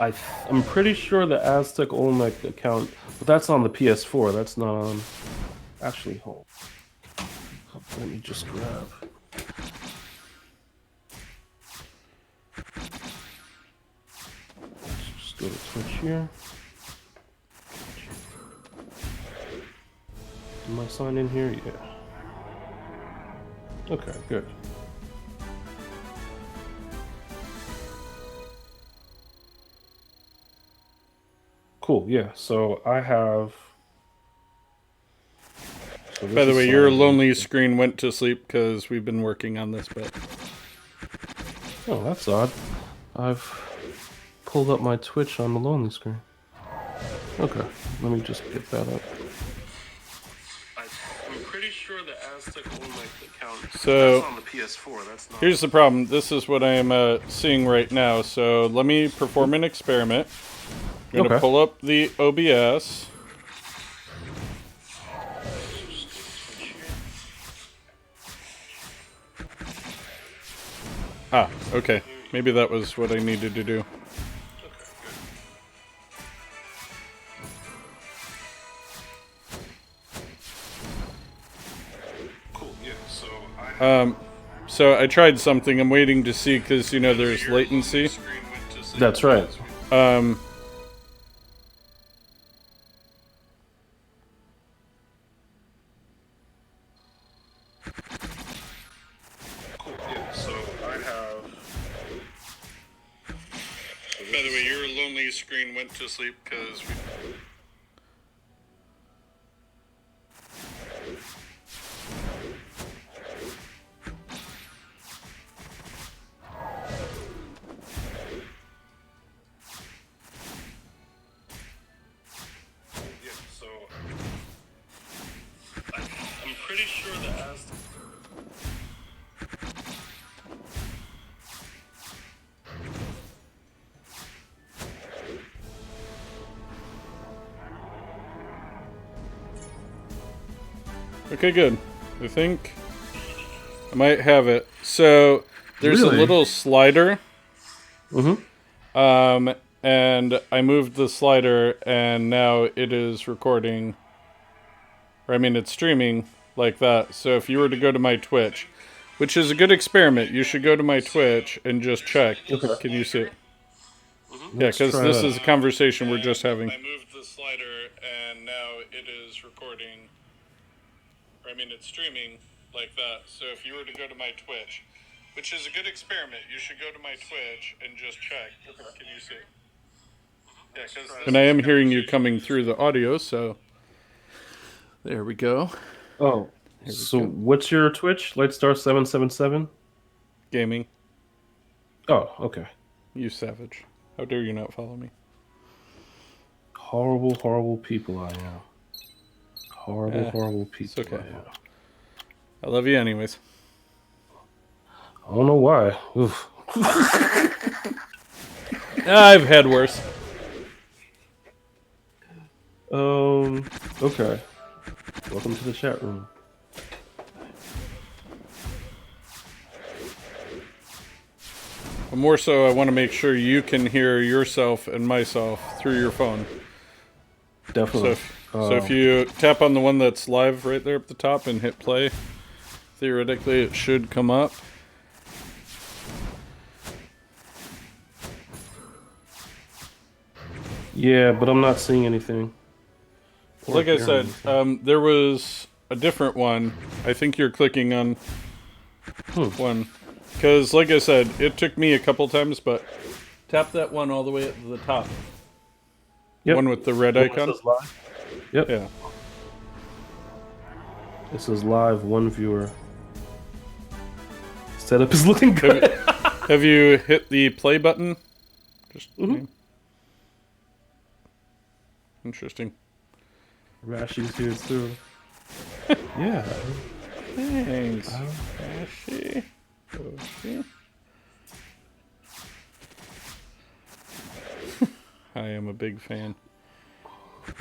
I'm pretty sure the AztecOlmec account, but that's on the PS4. That's not on. Actually, hold. Let me just grab. Let's just go to Twitch here. Am I signed in here? Yeah. Okay, good. Cool, yeah. So I have. So By the way, your signed in. lonely screen went to sleep because we've been working on this bit. Oh, that's odd. I've pulled up my Twitch on the lonely screen. Okay, let me just get that up. I'm pretty sure the AztecOlmec account. So That's on the PS4. That's not. here's the problem. This is what I am seeing right now. So let me perform an experiment. I'm going to Okay. pull up the OBS. Ah, okay. Maybe that was what I needed to do. Cool. Yeah. So I tried something. I'm waiting to see because, you know, there's latency. That's right. Cool. Yeah. So I have. By the way, your lonely screen went to sleep because we... Yeah. So I'm pretty sure the Aztec. Okay, good. I think I might have it. So there's Really? a little slider. Mm-hmm. And I moved the slider, and now it is recording. Or, I mean, it's streaming like that. So if you were to go to my Twitch, which is a good experiment, you should go to my Twitch and just check. Okay. Can you see it? Yeah, Let's because try this that. is a conversation we're just having. I moved the slider, and now it is recording. Or, I mean, it's streaming like that. So if you were to go to my Twitch, which is a good experiment, you should go to my Twitch and just check. Can you see it? Yeah, and I am hearing you coming through the audio, so there we go. Oh, so what's your Twitch? Lightstar777? Gaming. Oh, okay. You savage. How dare you not follow me? Horrible, horrible people I am. Horrible, horrible people okay. I am. I love you anyways. I don't know why. Oof. I've had worse. Okay. Welcome to the chat room. But more so, I want to make sure you can hear yourself and myself through your phone. Definitely. So if you tap on the one that's live right there at the top and hit play, theoretically it should come up. Yeah, but I'm not seeing anything. Like I said, there was a different one. I think you're clicking on one. Because, like I said, it took me a couple times, but tap that one all the way at the top. Yep. One with the red icon. Says live. Yep. Yeah. It says live, one viewer. Setup is looking good. Have you hit the play button? Just Interesting. Rashi's here too. Yeah. Thanks. Rashi. Okay. I am a big fan.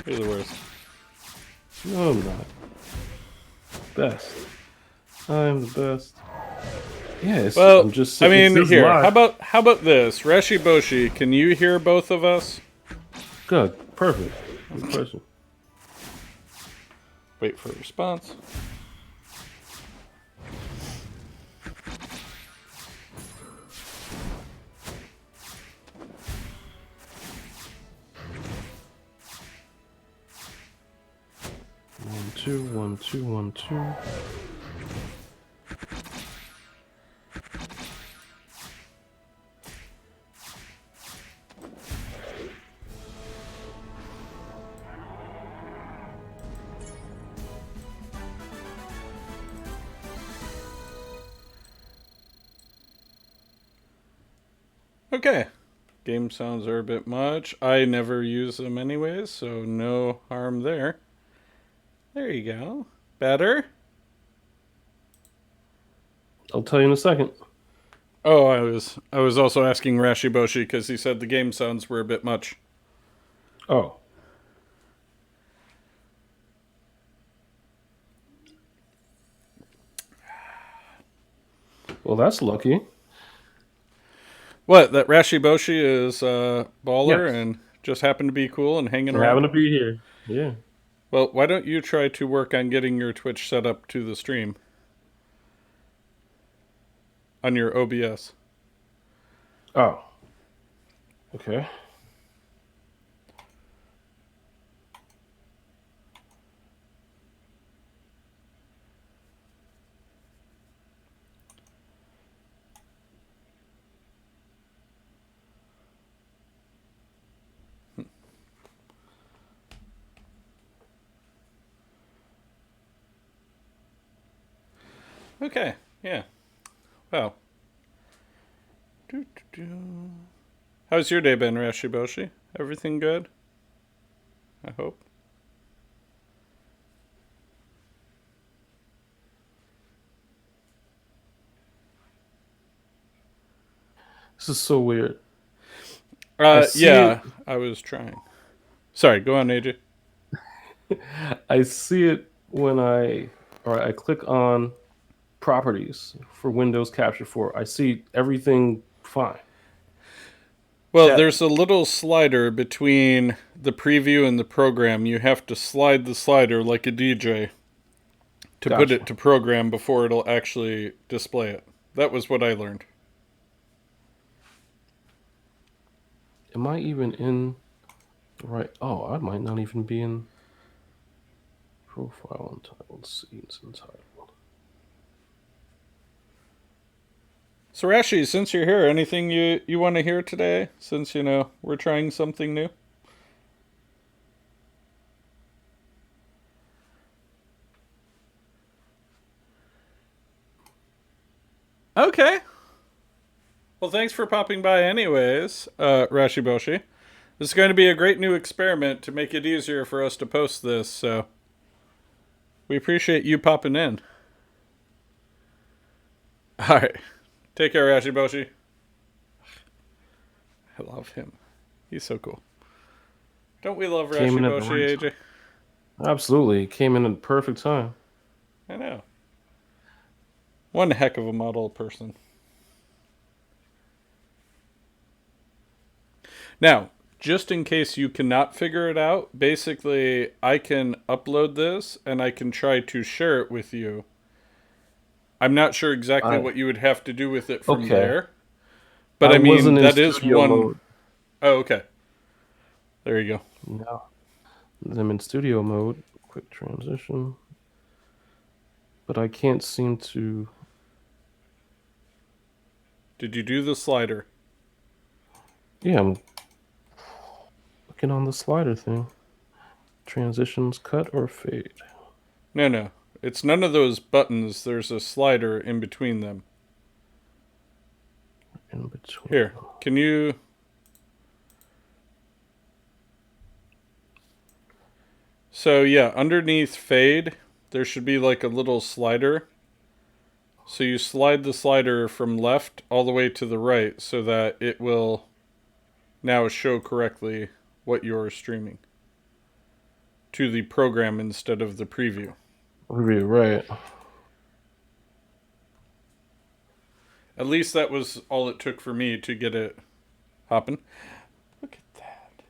You're the worst. No, I'm not. Best. I'm the best. Yes, Well, I'm just I saying. It mean, says here. live. How about this, Reshi Boshi? Can you hear both of us? Good. Perfect. Good question. Wait for a response. One, two, one, two, one, two. Okay. Game sounds are a bit much. I never use them anyways, so no harm there. There you go. Better? I'll tell you in a second. Oh, I was also asking Rashi Boshi because he said the game sounds were a bit much. Oh. Well, that's lucky. What? That Rashi Boshi is baller Yes. and just happened to be cool and hanging For around? having to be here. Yeah. Well, why don't you try to work on getting your Twitch set up to the stream on your OBS? Oh. Okay. Okay. Yeah. Well. How's your day been, Rashi Boshi? Everything good? I hope. This is so weird. I see it. Yeah, I was trying. Sorry, go on, AJ. I see it when I click on properties for Windows Capture 4. I see everything fine. Well, Chat. there's a little slider between the preview and the program. You have to slide the slider like a DJ to put it Gotcha. to program before it'll actually display it. That was what I learned. Am I even in the right? Oh, I might not even be in profile untitled scenes entitled. So, Rashi, since you're here, anything you want to hear today? Since, we're trying something new? Okay. Well, thanks for popping by anyways, Rashi Boshi. This is going to be a great new experiment to make it easier for us to post this, so we appreciate you popping in. Alright. Take care, Rashi Boshi. I love him. He's so cool. Don't we love Came Rashi in at the right Boshi, time. AJ? Absolutely, came in at the perfect time. I know. One heck of a model person. Now, just in case you cannot figure it out, basically I can upload this and I can try to share it with you. I'm not sure exactly I what you would have to do with it from okay. there. But I I mean, wasn't in that is studio one. mode. Oh, okay. There you go. No, I'm in studio mode. Quick transition, but I can't seem to. Did you do the slider? Yeah, I'm looking on the slider thing. Transitions cut or fade. No, no. It's none of those buttons. There's a slider in between them. In between. Here, can you... So, yeah, underneath fade, there should be like a little slider. So you slide the slider from left all the way to the right so that it will now show correctly what you're streaming to the program instead of the preview. Review, right. At least that was all it took for me to get it hopping. Look at that.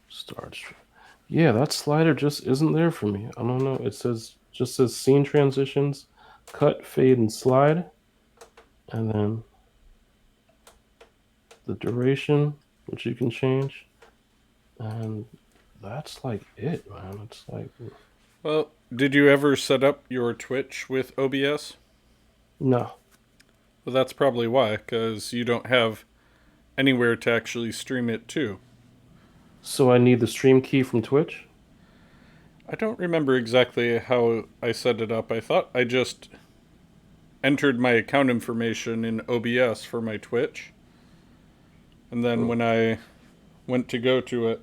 Start. Yeah, that slider just isn't there for me. I don't know. It just says scene transitions, cut, fade, and slide, and then the duration, which you can change, and that's like it, man. It's like Well, did you ever set up your Twitch with OBS? no. Well, that's probably why, because you don't have anywhere to actually stream it to. So I need the stream key from Twitch. I don't remember exactly how I set it up. I thought I just entered my account information in OBS for my Twitch. And then when I went to go to it,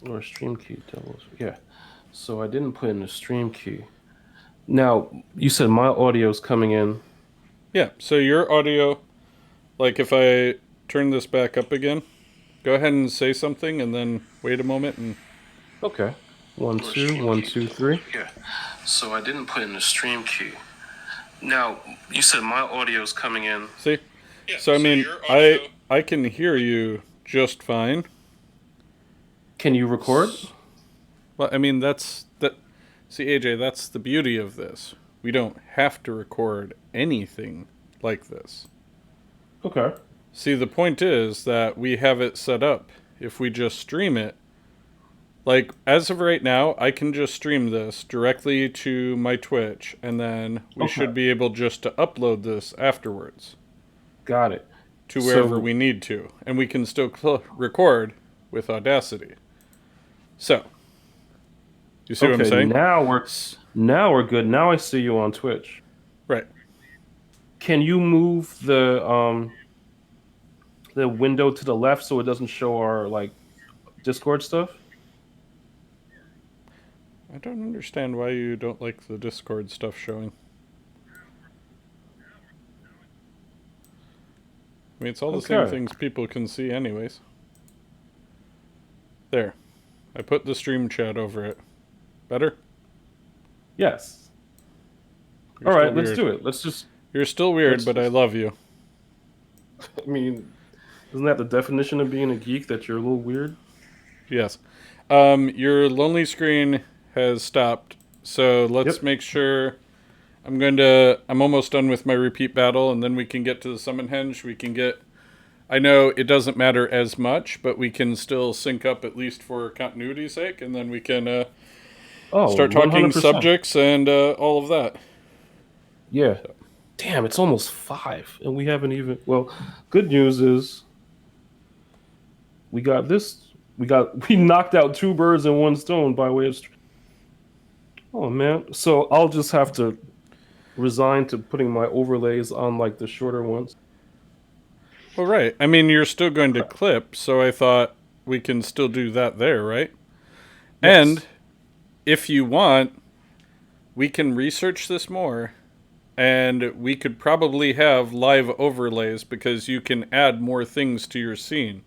Or stream key doubles. Yeah. So I didn't put in the stream key. Now, you said my audio's coming in. yeah, so your audio, like if I turn this back up again, go ahead and say something and then wait a moment and... Okay. 1, 2, 1, 2, 3. Yeah. So I didn't put in the stream key. Now, you said my audio's coming in. See? Yeah, so I mean, your audio... I can hear you just fine. Can you record? Well, I mean, see, AJ, that's the beauty of this. We don't have to record anything like this. Okay. See, the point is that we have it set up. If we just stream it, like, as of right now, I can just stream this directly to my Twitch, and then we should be able just to upload this afterwards. Got it. To wherever we need to. And we can still record with Audacity. So, you see what I'm saying? Now we're good. Now I see you on Twitch. Right. Can you move the window to the left so it doesn't show our like Discord stuff? I don't understand why you don't like the Discord stuff showing. I mean, it's all the same things people can see anyways. There. I put the stream chat over it. Better? Yes. All right, let's do it. Let's just... You're still weird, but I love you. I mean, isn't that the definition of being a geek, that you're a little weird? Yes. Your lonely screen has stopped, so let's make sure... I'm almost done with my repeat battle, and then we can get to the summon henge. We can get... I know it doesn't matter as much, but we can still sync up at least for continuity's sake, and then we can start talking 100%. Subjects and all of that. Yeah. So. Damn, it's almost 5, and we haven't even... Well, good news is we got this. We knocked out 2 birds in 1 stone by way of... Oh, man. So I'll just have to resign to putting my overlays on, like, the shorter ones. Well, right. I mean, you're still going to clip, so I thought we can still do that there, right? Yes. And if you want, we can research this more, and we could probably have live overlays because you can add more things to your scene.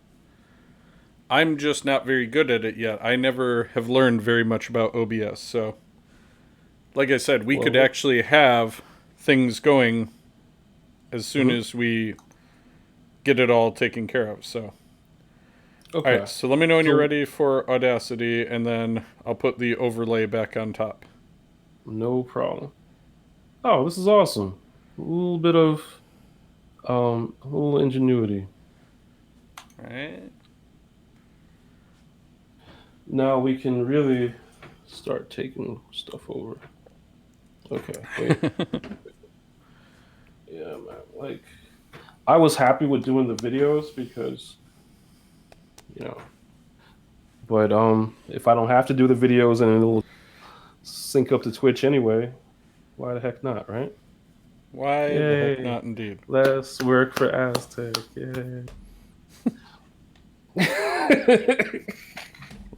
I'm just not very good at it yet. I never have learned very much about OBS, so like I said, we could actually have things going as soon as we get it all taken care of. So, all right. So let me know when you're ready for Audacity, and then I'll put the overlay back on top. No problem. Oh, this is awesome. A little bit of, a little ingenuity. All right. Now we can really start taking stuff over. Okay, wait. Yeah, man. Like, I was happy with doing the videos because, you know, but if I don't have to do the videos and it'll sync up to Twitch anyway, why the heck not, right? Why the heck not, indeed. Less work for Aztec, yeah.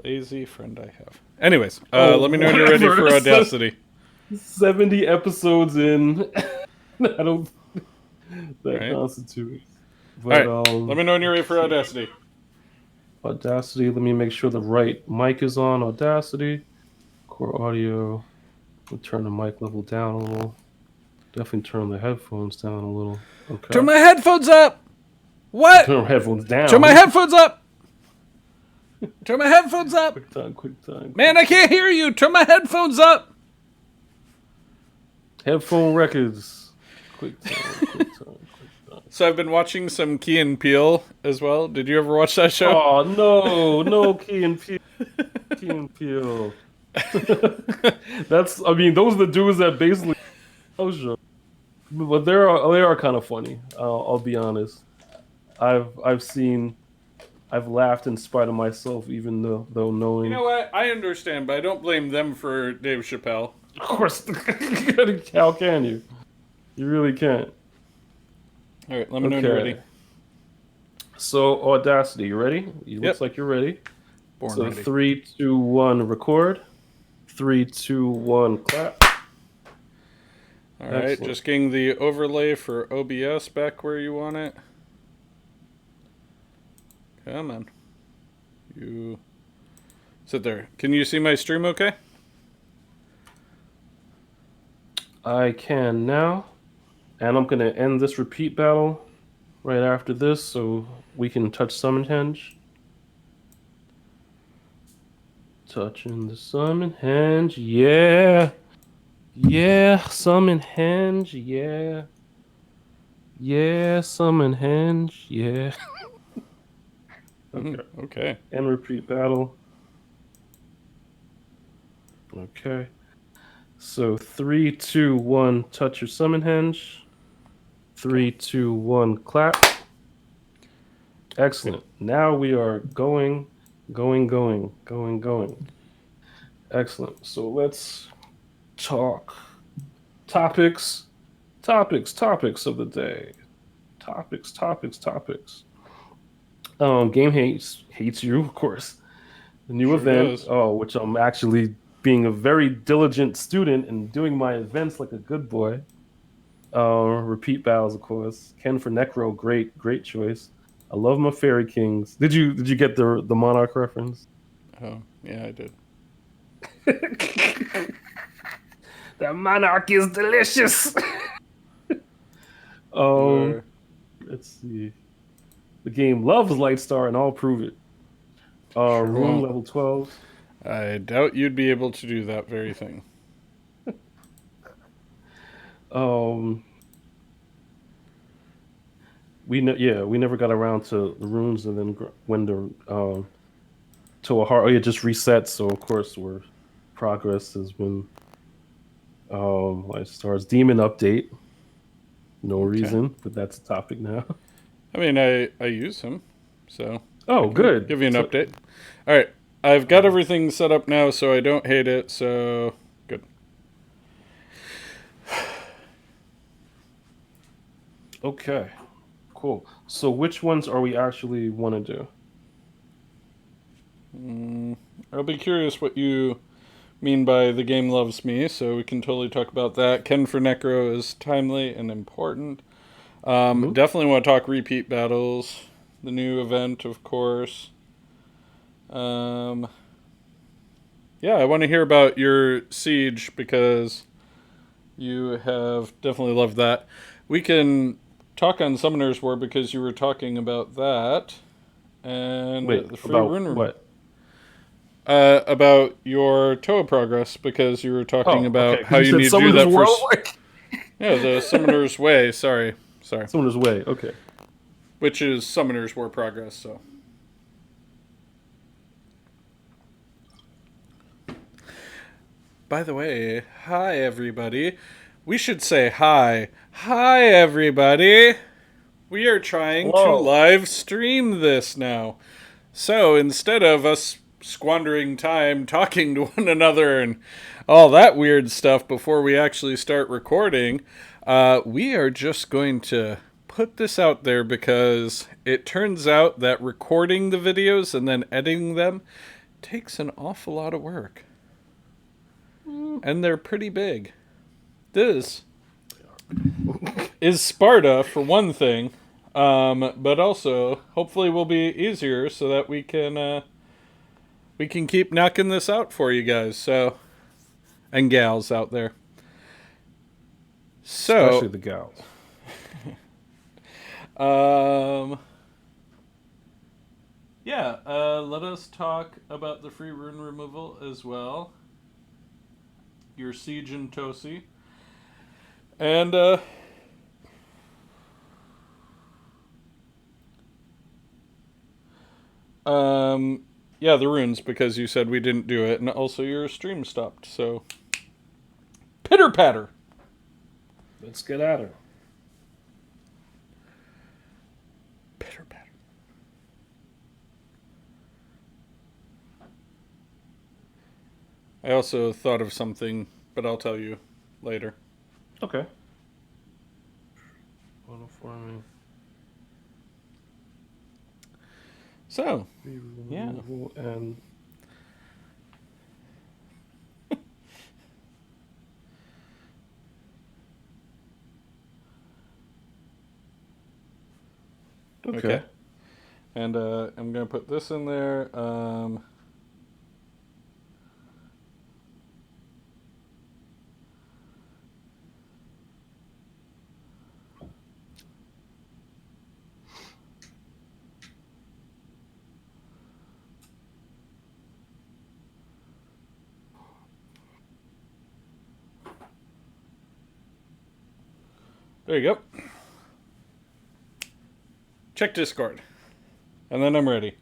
Lazy friend I have. Anyways, let me know when you're ready for Audacity. 70 episodes in. I don't that constitutes. But, all right, let me know when you're ready for Audacity. Audacity, let me make sure the right mic is on. Audacity, core audio. We'll turn the mic level down a little. Definitely turn the headphones down a little. Okay. Turn my headphones up! What? Turn my headphones down. Turn my headphones up! Turn my headphones up! Quick time. Man, I can't hear you! Turn my headphones up! Headphone records. Quick time. So I've been watching some Key and Peele as well. Did you ever watch that show? Oh, no Key and Peele. Key and Peele. Those are the dudes that basically but they are kind of funny. I'll be honest. I've laughed in spite of myself, even though knowing. You know what? I understand, but I don't blame them for Dave Chappelle. Of course, how can you? You really can't. All right, let me know when you're ready. So Audacity, you ready? Looks like you're ready. Born ready. 3, 2, 1, record. 3, 2, 1, clap. All right, excellent. Just getting the overlay for OBS back where you want it. Come on. You sit there. Can you see my stream okay? I can now. And I'm going to end this repeat battle right after this so we can touch Summon Henge. Touching the Summon Henge, yeah. Yeah, Summon Henge, yeah. Yeah, Summon Henge, yeah. Okay. And repeat battle. Okay. So 3, 2, 1, touch your Summon Henge. 3, 2, 1, clap. Excellent. Now we are going. Excellent. So let's talk topics of the day. Topics. Game hates you, of course. The new event, which I'm actually being a very diligent student and doing my events like a good boy. Repeat battles, of course. Ken for Necro, great choice. I love my Fairy Kings. Did you get the Monarch reference? Oh, yeah, I did. The Monarch is delicious. Let's see. The game loves Lightstar, and I'll prove it. Room level 12. I doubt you'd be able to do that very thing. We never got around to the runes, and then when the to a hard, it just resets. So of course, progress has been Lightstar's demon update. No reason, but that's a topic now. I mean, I use him, so good. Give you an update. All right, I've got everything set up now, so I don't hate it. So good. Okay, cool. So which ones are we actually want to do? I'll be curious what you mean by the game loves me, so we can totally talk about that. Ken for Necro is timely and important. Definitely want to talk repeat battles, the new event, of course. Yeah, I want to hear about your siege because you have definitely loved that. We can talk on Summoner's War because you were talking about that. And the free rune room. What? About your Toa progress because you were talking about how you need to do that first. Yeah, the Summoner's Way. Sorry. Summoner's Way. Okay. Which is Summoner's War progress. So. By the way, hi everybody. We should say hi. Hi everybody. We are trying to live stream this now. So instead of us squandering time talking to one another and all that weird stuff before we actually start recording, we are just going to put this out there because it turns out that recording the videos and then editing them takes an awful lot of work. and they're pretty big. This is Sparta for one thing, but also hopefully will be easier so that we can keep knocking this out for you guys. So and gals out there. So Especially the gals. Yeah, let us talk about the free rune removal as well. Your Siege and Tosi. And, yeah, the runes, because you said we didn't do it, and also your stream stopped, so. Pitter patter! Let's get at her. Pitter patter. I also thought of something, but I'll tell you later. Okay. For me. So, yeah. And okay. And I'm going to put this in there. There you go. Check Discord. And then I'm ready.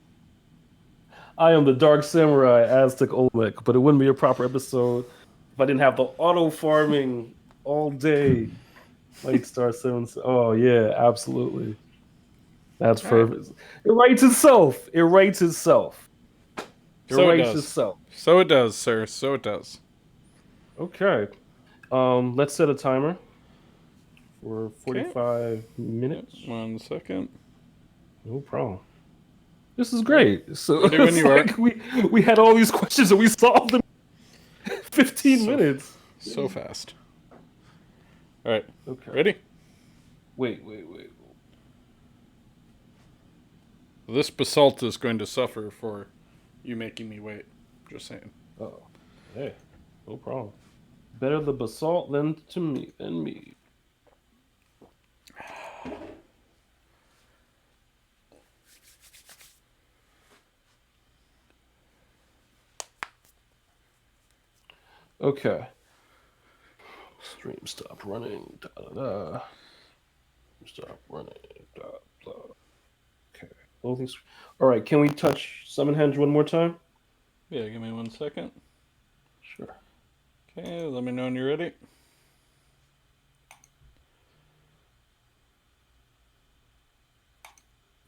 I am the Dark Samurai AztecOlmec, but it wouldn't be a proper episode if I didn't have the auto farming all day. Light Star 7. Oh yeah, absolutely. That's perfect. It writes itself. It writes itself. So it does. So it does, sir. So it does. Okay. Let's set a timer for 45 minutes. Yep, 1 second. No problem. This is great. So when you like we had all these questions and we solved them in 15 minutes. So fast. All right. Okay. Ready? Wait. This basalt is going to suffer for you making me wait. Just saying. Oh. Hey, no problem. Better the basalt than me. Okay. Stream stop running. Stop running. Okay. Clothing. All right. Can we touch Summon Henge one more time? Yeah. Give me 1 second. Sure. Okay. Let me know when you're ready.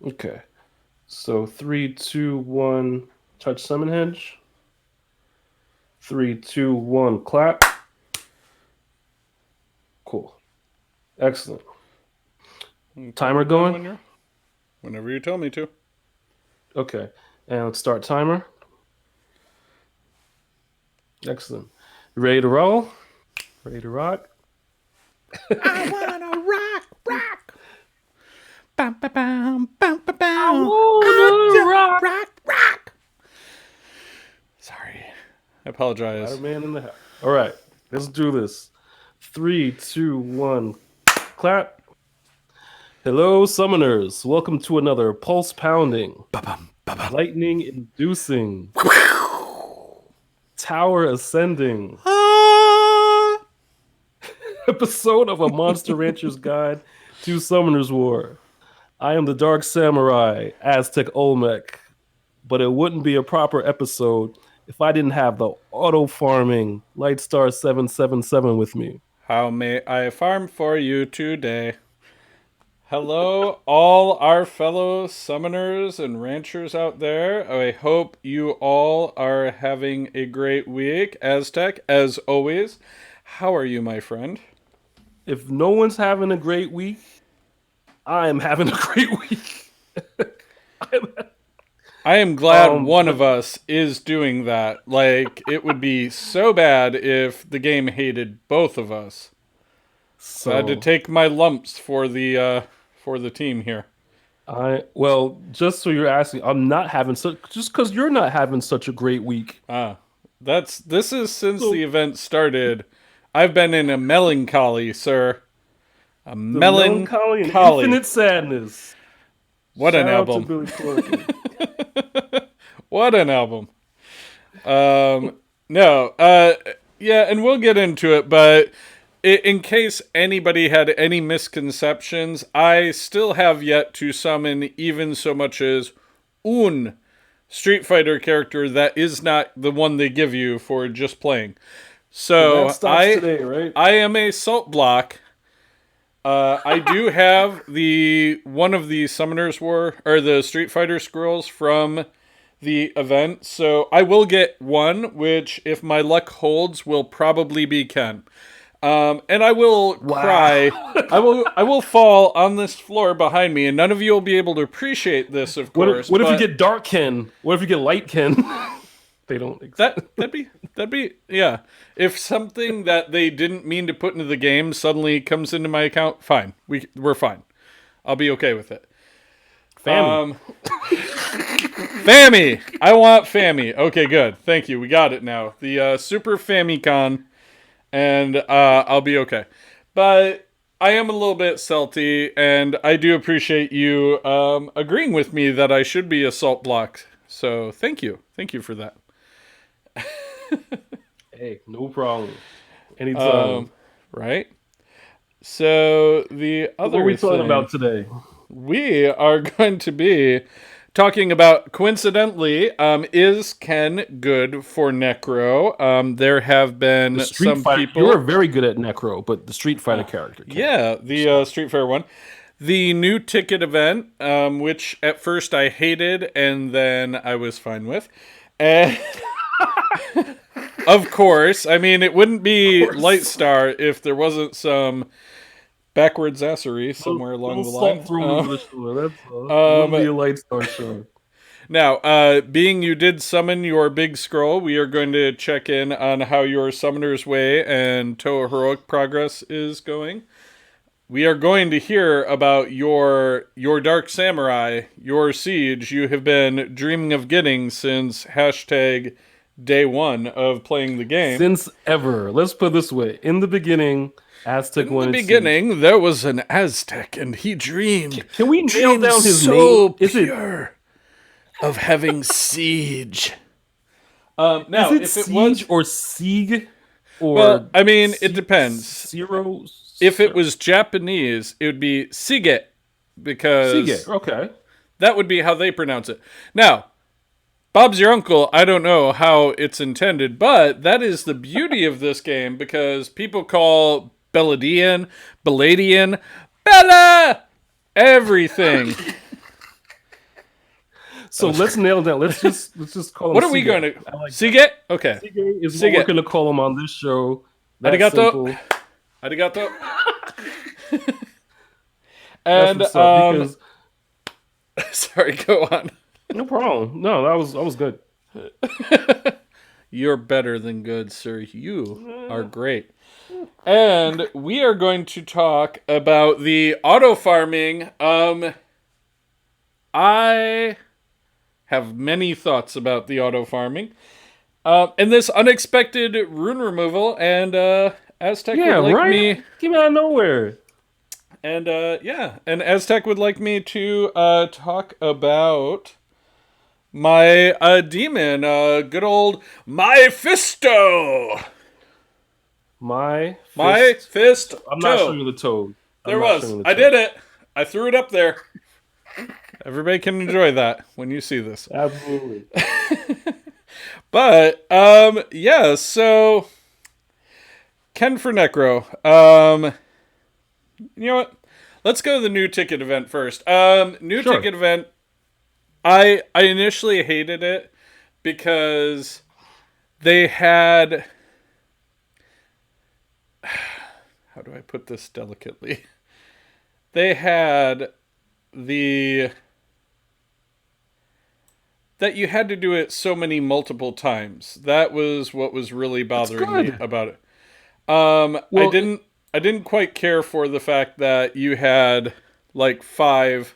Okay. So 3, 2, 1. Touch Summon Henge. 3, 2, 1. Clap. Cool. Excellent. Timer going? Whenever you tell me to. Okay. And let's start timer. Excellent. Ready to roll? Ready to rock? I wanna rock. Bam, ba, bam, bam, ba, bam. I wanna rock. Sorry. I apologize. Spider-Man in the house. All right. Let's do this. 3, 2, 1. Clap. Hello, summoners. Welcome to another pulse pounding, lightning inducing, tower ascending episode of A Monster Rancher's Guide to Summoner's War. I am the Dark Samurai, AztecOlmec, but it wouldn't be a proper episode if I didn't have the auto farming Lightstar 777 with me. How may I farm for you today? Hello, all our fellow summoners and ranchers out there. I hope you all are having a great week. Aztec, as always, how are you, my friend? If no one's having a great week, I am having a great week. I am glad one but- of us is doing that. Like, it would be so bad if the game hated both of us. So I had to So take my lumps for the team here. just so you're asking, I'm not having such just because you're not having such a great week. This is since So the event started. I've been in a melancholy, sir. A the melancholy and infinite sadness. What an Shout out to album. Billy Corgan. What an album. No, yeah, and we'll get into it, but in case anybody had any misconceptions, I still have yet to summon even so much as un Street Fighter character that is not the one they give you for just playing. So That stops today, right? I am a salt block. I do have the one of the Summoners War or the Street Fighter scrolls from the event, so I will get one, which if my luck holds will probably be Ken. And I will cry. I will fall on this floor behind me, and none of you will be able to appreciate this, of course. What if you get Dark Ken? What if you get Light Ken? They don't exist. That'd be yeah. If something that they didn't mean to put into the game suddenly comes into my account, fine. We're fine. I'll be okay with it. Family. Fammy. I want Fammy. Okay, good. Thank you. We got it now. The Super Famicom, and I'll be okay. But I am a little bit salty, and I do appreciate you agreeing with me that I should be a salt block. So thank you. Thank you for that. Hey, no problem. Anytime. Right? So the other What are we talking thing about today? we are going to be talking about, coincidentally, is Ken good for Necro? There have been Street some Fighter. people. You're very good at Necro, but the Street Fighter character. Yeah, the Street Fighter one. The new ticket event, which at first I hated and then I was fine with. And of course, I mean, it wouldn't be Lightstar if there wasn't some backwards assery somewhere along the line. That's all. Be a light star show. Now, being you did summon your big scroll, we are going to check in on how your Summoner's Way and Toa Heroic progress is going. We are going to hear about your Dark Samurai, your siege you have been dreaming of getting since hashtag day one of playing the game. Since ever. Let's put it this way. In the beginning, Aztec In the beginning, there was an Aztec, and he dreamed. Can we nail down his so name? Is it pure of having siege. Now, is it if it was, Siege or Sieg? Or well, I mean, it depends. Zero. If it was Japanese, it would be Sige, because Siege. Okay. that would be how they pronounce it. Now, Bob's your uncle. I don't know how it's intended, but that is the beauty of this game, because people call Belladian, Bella, everything. So let's nail down. Let's just call him. What are we Siege. going to? I like Sige? Okay. Siege is Siege. what we're going to call him on this show. That's Arigato. simple. Arigato. That's And what's up, because sorry, go on. no problem. No, that was good. You're better than good, sir. You are great. And we are going to talk about the auto farming. I have many thoughts about the auto farming. And this unexpected rune removal, and Aztec would like me. Came out of nowhere. And and Aztec would like me to talk about my demon, good old Mephisto. My Fist. I'm not showing you the toad. There was. I did it. I threw it up there. Everybody can enjoy that when you see this. Absolutely. But yeah. So Ken for Necro. You know what? Let's go to the new ticket event first. New Sure. ticket event. I initially hated it because they had. How do I put this delicately? They had the that you had to do it so many multiple times. That was what was really That's bothering me good. about it. Well, it, I didn't quite care for the fact that you had like five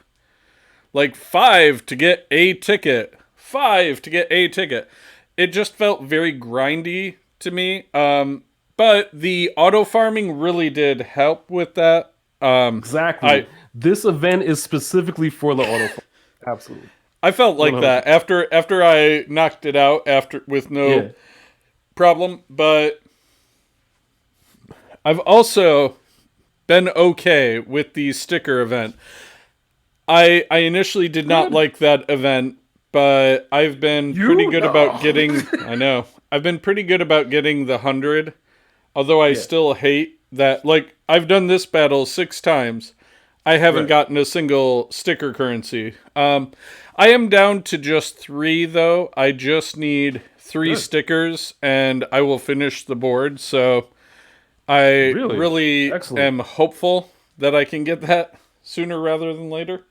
to get a ticket, five to get a ticket. It just felt very grindy to me. But the auto farming really did help with that. exactly. I This event is specifically for the auto. Absolutely. I felt like that 100%. after I knocked it out after with no Yeah. problem, but I've also been okay with the sticker event. I initially did not Good. like that event, but I've been pretty You? good about No. getting. I know I've been pretty good about getting the 100. Although I Yeah. still hate that. Like I've done this battle 6 times. I haven't Right. gotten a single sticker currency. I am down to just 3 though. I just need 3 Good. stickers and I will finish the board. So I Really? really Excellent. am hopeful that I can get that sooner rather than later.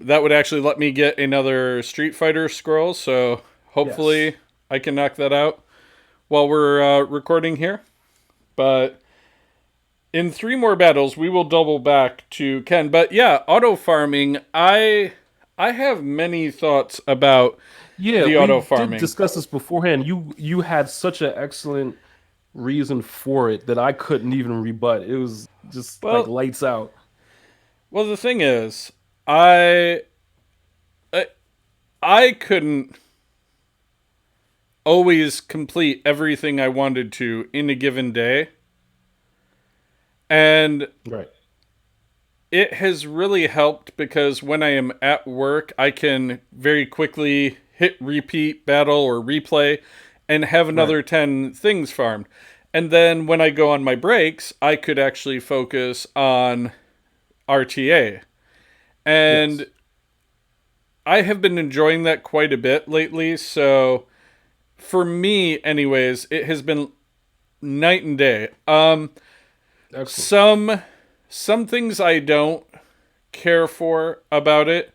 That would actually let me get another Street Fighter scroll. So Yes. hopefully I can knock that out while we're recording here. But in 3 more battles, we will double back to Ken. But yeah, auto farming. I have many thoughts about Yeah, the we auto did farming. discuss this beforehand. You had such an excellent reason for it that I couldn't even rebut. It was just like Well, lights out. the thing is, I I, I couldn't always complete everything I wanted to in a given day, and Right. it has really helped because when I am at work, I can very quickly hit repeat battle or replay and have Right. another 10 things farmed. And then when I go on my breaks, I could actually focus on RTA. Yes. And I have been enjoying that quite a bit lately. So for me, anyways, it has been night and day. Excellent. Some things I don't care for about it.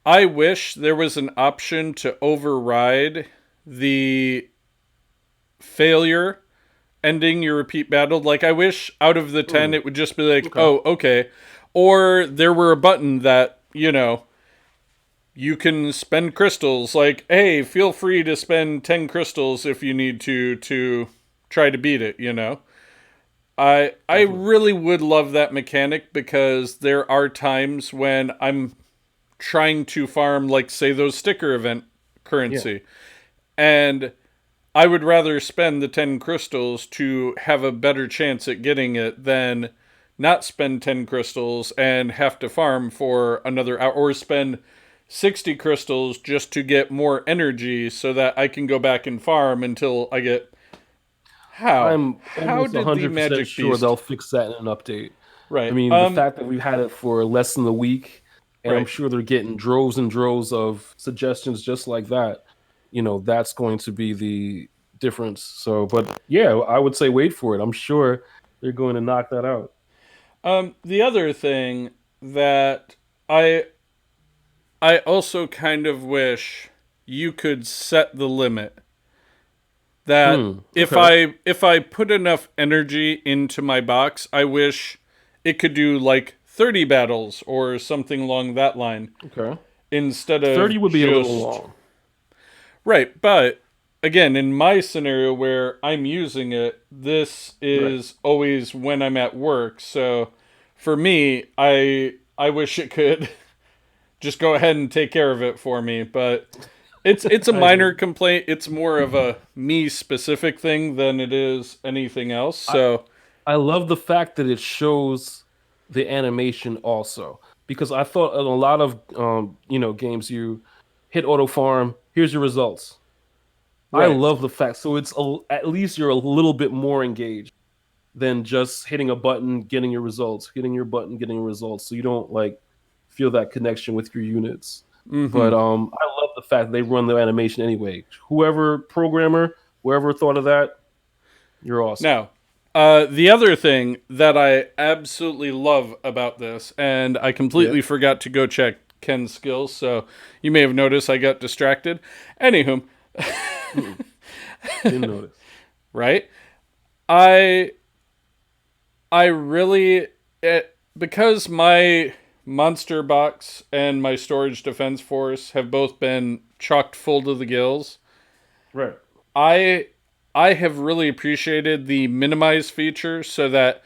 I wish there was an option to override the failure ending your repeat battle. Like, I wish out of the 10 Hmm. it would just be like, Okay. oh, okay. Or there were a button that, you can spend crystals. Like, hey, feel free to spend 10 crystals if you need to try to beat it. I Definitely. really would love that mechanic because there are times when I'm trying to farm, like, say, those sticker event Yeah. currency. And I would rather spend the 10 crystals to have a better chance at getting it than not spend 10 crystals and have to farm for another hour or spend 60 crystals just to get more energy so that I can go back and farm until I get. I'm How almost did the 100% magic sure beast? they'll fix that in an update. I Right. mean, the fact that we've had it for less than a week, and I'm Right. sure they're getting droves and droves of suggestions just like that, that's going to be the difference. So, but yeah, I would say wait for it. I'm sure they're going to knock that out. The other thing that I I also kind of wish you could set the limit that Hmm. Okay. if I put enough energy into my box, I wish it could do like 30 battles or something along that line Okay. instead 30 of would be a little just long. right. But again, in my scenario where I'm using it, this Right. is always when I'm at work. So for me, I wish it could just go ahead and take care of it for me, but it's a I hear minor you. complaint. It's more of a me specific thing than it is anything else. I, So, I love the fact that it shows the animation also because I thought in a lot of games you hit auto farm, here's your results. I right. love the fact so at least you're a little bit more engaged than just hitting a button, getting your results, hitting your button, getting your results. So you don't like feel that connection with your units. But Mhm. I love the fact they run the animation anyway. Whoever programmer, whoever thought of that, you're awesome. Now, the other thing that I absolutely love about this and I Yeah. completely forgot to go check Ken's skills, so you may have noticed I got distracted. Anywho, Didn't notice. right? I really because my monster box and my storage defense force have both been chocked full to the gills. Right. I have really appreciated the minimize feature so that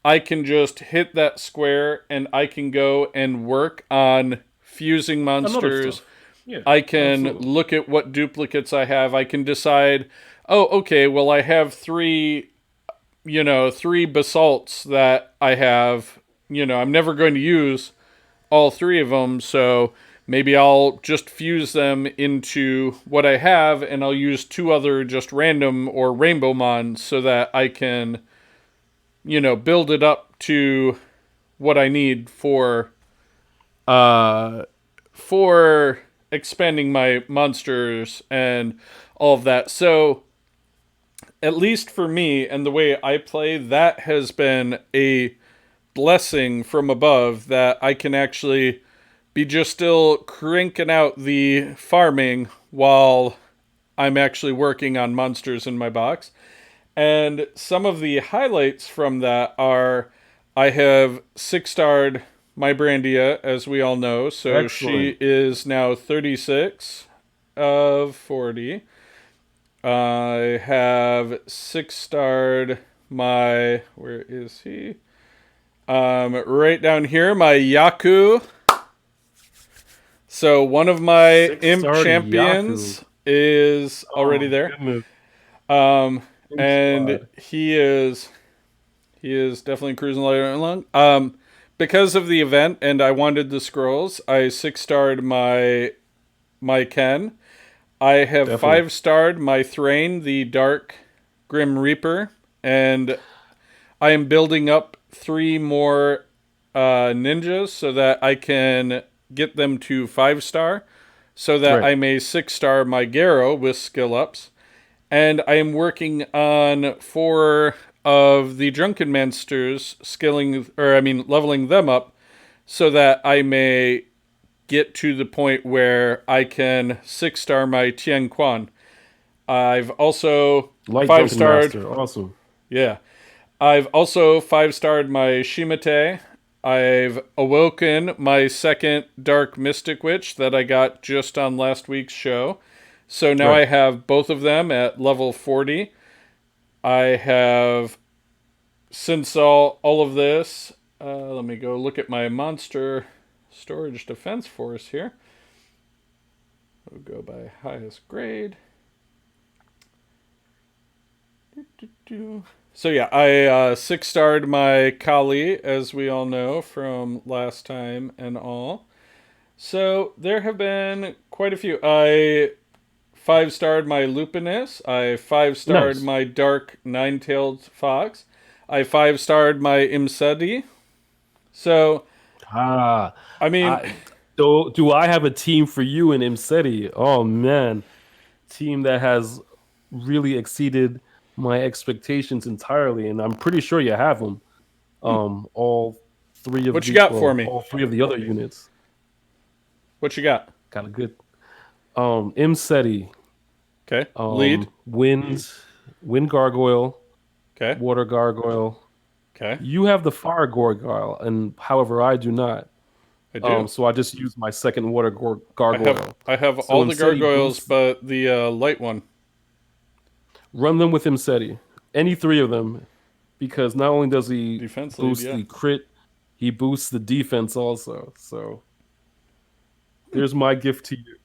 I can just hit that square and I can go and work on fusing monsters. Yeah. I can absolutely. look at what duplicates I have. I can decide, oh, okay, well, I have three basalts that I have. I'm never going to use all three of them, so maybe I'll just fuse them into what I have, and I'll use two other just random or rainbow mons so that I can, build it up to what I need for expanding my monsters and all of that. So, at least for me and the way I play, that has been a blessing from above that I can actually be just still cranking out the farming while I'm actually working on monsters in my box. And some of the highlights from that are I have 6-starred my Brandia, as we all know. So Excellent. she is now 36 of 40. I have 6-starred my... Where is he? Right down here, my Yaku. So one of my imp Six-starred champions Yaku. is Oh, already there. goodness. And Squad. he is definitely cruising along. Because of the event and I wanted the scrolls, I 6-starred my Ken. I have Definitely. 5-starred my Thrain, the Dark Grim Reaper, and I am building up 3 more ninjas so that I can get them to 5-star, so that Right. I may 6-star my Garo with skill ups. And I am working on 4 of the Drunken Monsters leveling them up so that I may get to the point where I can 6-star my Tian Quan. I've also Light Drunken 5-starred. Master. Awesome. Yeah. I've also 5-starred my Shimate. I've awoken my second Dark Mystic Witch that I got just on last week's show. So now Right. I have both of them at level 40. I have, since all of this, let me go look at my monster storage defense force here. We'll go by highest grade. So yeah, I 6-starred my Kali, as we all know from last time and all. So there have been quite a few. I 5-starred my Lupinus. I 5-starred Nice. my Dark Nine-Tailed Fox. I 5-starred my Imseti. So, Ah, I mean, do I have a team for you in Imseti? Oh man, team that has really exceeded my expectations entirely, and I'm pretty sure you have them. All three of what you got for well, me? all three of the other units, What you got? kind of good. Imseti, Okay. Lead. wind gargoyle, Okay. water gargoyle. Okay. You have the fire gargoyle, and however I do not. I do. So I just use my second water gargoyle. I have So all the Imseti gargoyles boosts, but the light one. run them with Imseti, any 3 of them, because not only does he Defense lead, boost yeah. the crit, he boosts the defense also. So there's my gift to you.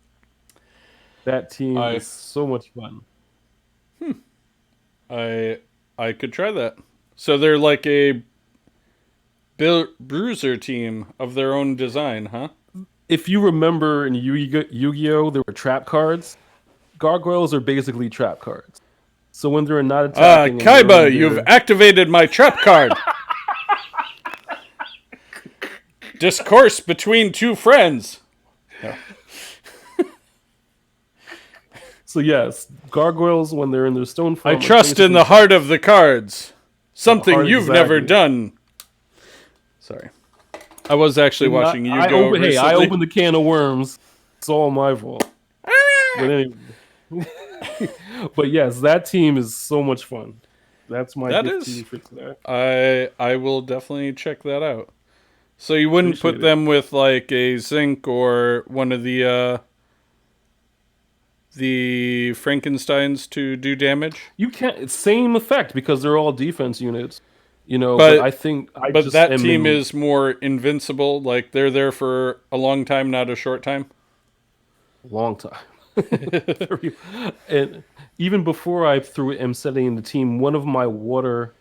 That team I is so much fun. I could try that. So they're like a bruiser team of their own design, huh? If you remember in Yu-Gi-Oh, there were trap cards. Gargoyles are basically trap cards. So when they're not attacking, and they're Kaiba, in you've their, activated my trap card. Discourse between two friends. so yes, gargoyles when they're in their stone I form. are trust in basically the heart of the cards. Something heart, you've never exactly. done. Sorry. I was actually watching you go recently. I opened the can of worms. It's all my fault. But anyway. But yes, that team is so much fun. That's my That gift to is. you for today. I will definitely check that out. So you wouldn't Appreciate put it. them with like a zinc or one of the Frankensteins to do damage? You can't. It's same effect because they're all defense units. But But I think I but just that am team in is more invincible. Like they're there for a long time, not a short time. long time. And even before I threw M setting in the team, one of my water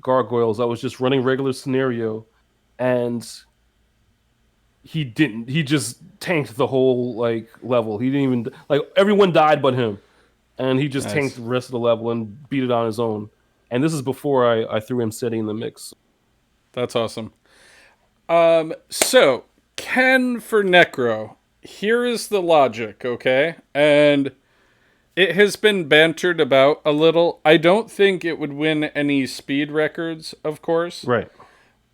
gargoyles, I was just running regular scenario, and he didn't. He just tanked the whole like level. He didn't even like everyone died but him, and he just tanked Nice. the rest of the level and beat it on his own. And this is before I threw M setting in the mix. That's awesome. So Ken for Necro. Here is the logic, okay? And it has been bantered about a little. I don't think it would win any speed records, of course. Right.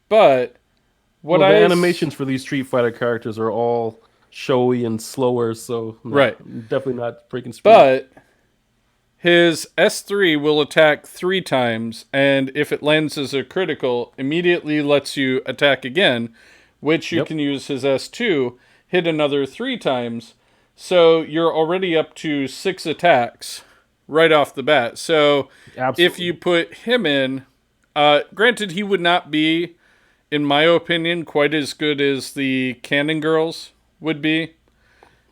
But what Well, the I animations for these Street Fighter characters are all showy and slower, so no, right. definitely not breaking speed. But his S3 will attack 3 times, and if it lands as a critical, immediately lets you attack again, which you Yep. can use his S2, hit another 3 times, so you're already up to 6 attacks right off the bat. So Absolutely. if you put him in, granted he would not be, in my opinion, quite as good as the Cannon Girls would be,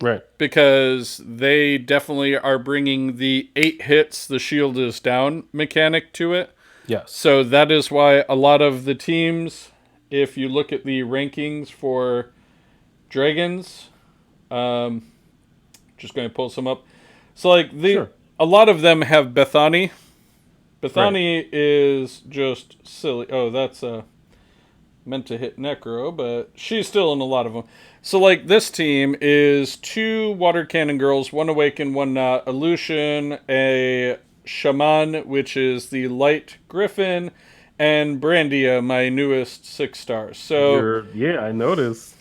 Right. because they definitely are bringing the 8 hits, the shield is down mechanic to it. Yes. So that is why a lot of the teams, if you look at the rankings for Dragons, just going to pull some up. So like Sure. a lot of them have Bethany. Bethany is just silly. Oh, that's meant to hit Necro, but she's still in a lot of them. So, like, this team is 2 Water Cannon Girls, 1 Awaken, 1 Not, a Lucian, a Shaman, which is the Light Griffin, and Brandia, my newest 6 stars. So, Yeah, I noticed.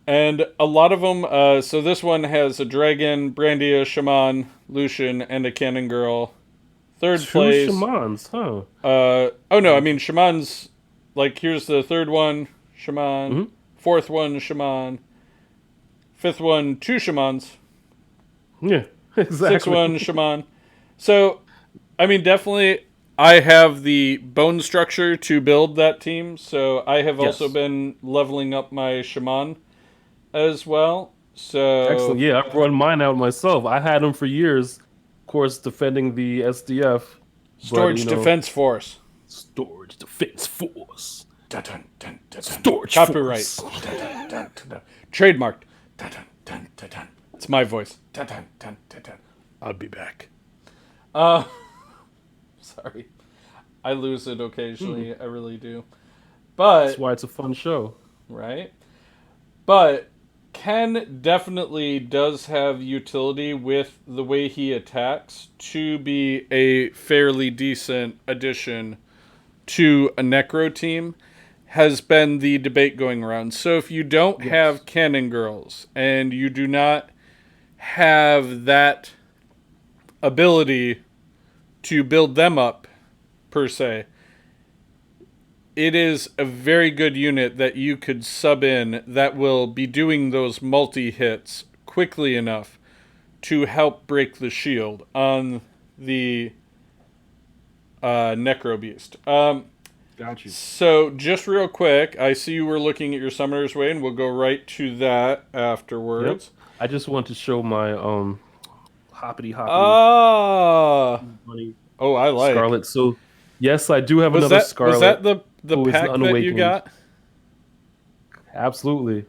and a lot of them, so this one has a Dragon, Brandia, Shaman, Lucian, and a Cannon Girl. Third 2 place. shamans, huh? Oh no, I mean Shaman's like here's the third one, Shaman. Mhm. Fourth one, Shaman. Fifth one, 2 Shamans. Yeah, exactly. Sixth one, Shaman. So, I mean, definitely, I have the bone structure to build that team. So I have also Yes. been leveling up my Shaman as well. So Excellent. Yeah, I've run mine out myself. I had them for years, of course, defending the SDF. But, Storage Defense Force. Storage Defense Force. Dun, dun, dun, dun, dun. Storage Copyright. Force. Dun, dun, dun, dun, dun. Trademarked. Dun, dun, dun, dun, dun. It's my voice. Dun, dun, dun, dun, dun. I'll be back. Sorry. I lose it occasionally. I really do. But That's why it's a fun show. right? But Ken definitely does have utility with the way he attacks to be a fairly decent addition to a Necro team, has been the debate going around. So if you don't have Cannon Girls and you do not have that ability to build them up, per se, it is a very good unit that you could sub in that will be doing those multi-hits quickly enough to help break the shield on the Necro Beast. Got you. So, just real quick, I see you were looking at your Summoner's Way, and we'll go right to that afterwards. Yep. I just want to show my hoppity Ah! bunny Oh, I like. Scarlet. So yes, I do have another Scarlet. Was that the who is pack that you unawakened. got? Absolutely.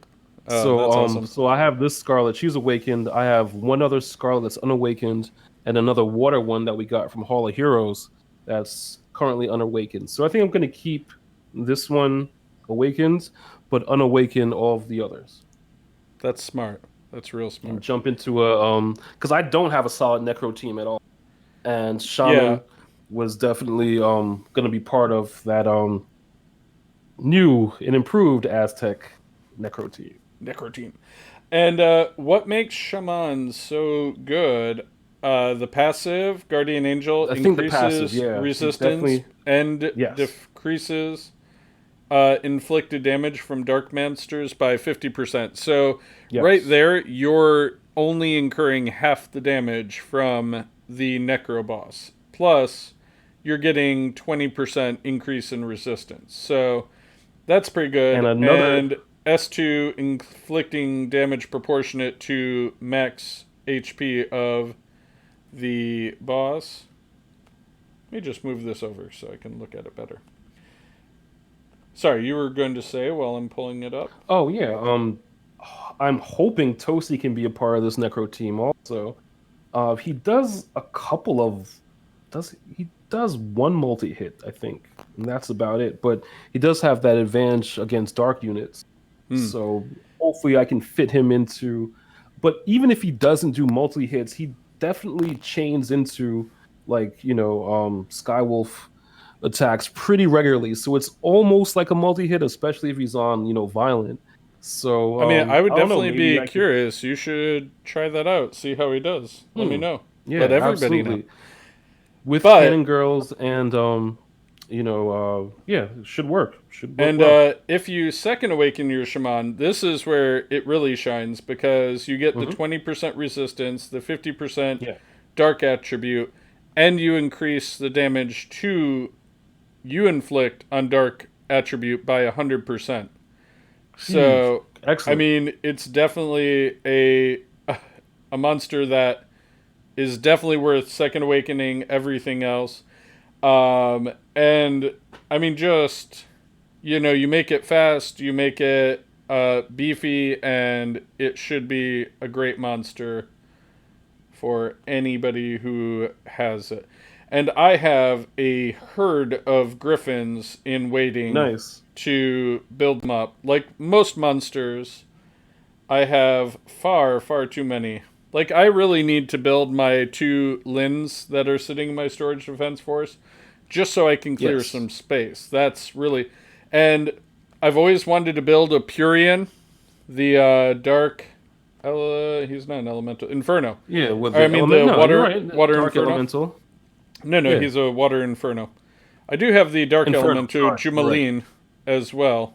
Oh, So that's awesome. so I have this Scarlet. She's awakened. I have one other Scarlet that's unawakened, and another water one that we got from Hall of Heroes that's currently unawakened. So I think I'm going to keep this one awakened, but unawaken all of the others. That's smart. That's real And smart. jump into a because I don't have a solid Necro team at all, and Shaman Yeah. was definitely going to be part of that new and improved Aztec Necro team. Necro team. And what makes shamans so good? The passive Guardian Angel I think the passive, increases yeah, he's resistance definitely and yes, decreases inflicted damage from dark monsters by 50%. So right yes, there, you're only incurring half the damage from the Necro boss. Plus, you're getting 20% increase in resistance. So that's pretty and good. another And S2 inflicting damage proportionate to max HP of the boss. Let me just move this over so I can look at it better. Sorry, you were going to say while I'm pulling it up? oh yeah, I'm hoping Tosi can be a part of this Necro team also. He does a couple of does he does one multi hit, I think, and that's about it. But he does have that advantage against dark units, Hmm. so hopefully I can fit him into. But even if he doesn't do multi hits, he definitely chains into like Skywolf attacks pretty regularly. So it's almost like a multi hit, especially if he's on violent. So I mean, I would I don't know, definitely maybe be I could. curious. You should try that out. See how he does. Let me Hmm. know. Let Yeah, everybody know. absolutely. With But Cannon Girls and yeah, it should work. Should work and well. if you second awaken your shaman, this is where it really shines because you get the Hmm. 20% resistance, the 50% Yeah. dark attribute, and you increase the damage to you inflict on dark attribute by 100%. Jeez. So, I Excellent. mean, it's definitely a monster that is definitely worth second awakening everything else. And I mean, just you make it fast, you make it beefy, and it should be a great monster for anybody who has it. And I have a herd of griffins in waiting Nice. to build them up. Like most monsters, I have far, far too many. Like, I really need to build my 2 Lins that are sitting in my storage defense force just so I can clear Yes. some space. That's really. And I've always wanted to build a Purian, the dark. He's not an elemental. Inferno. Yeah, with Or, I the mean, element. the No, you're water right. water Dark Inferno. Elemental. No, no, Yeah. he's a water Inferno. I do have the dark Inferno. elemental Sorry. You're right. Jumaline as well.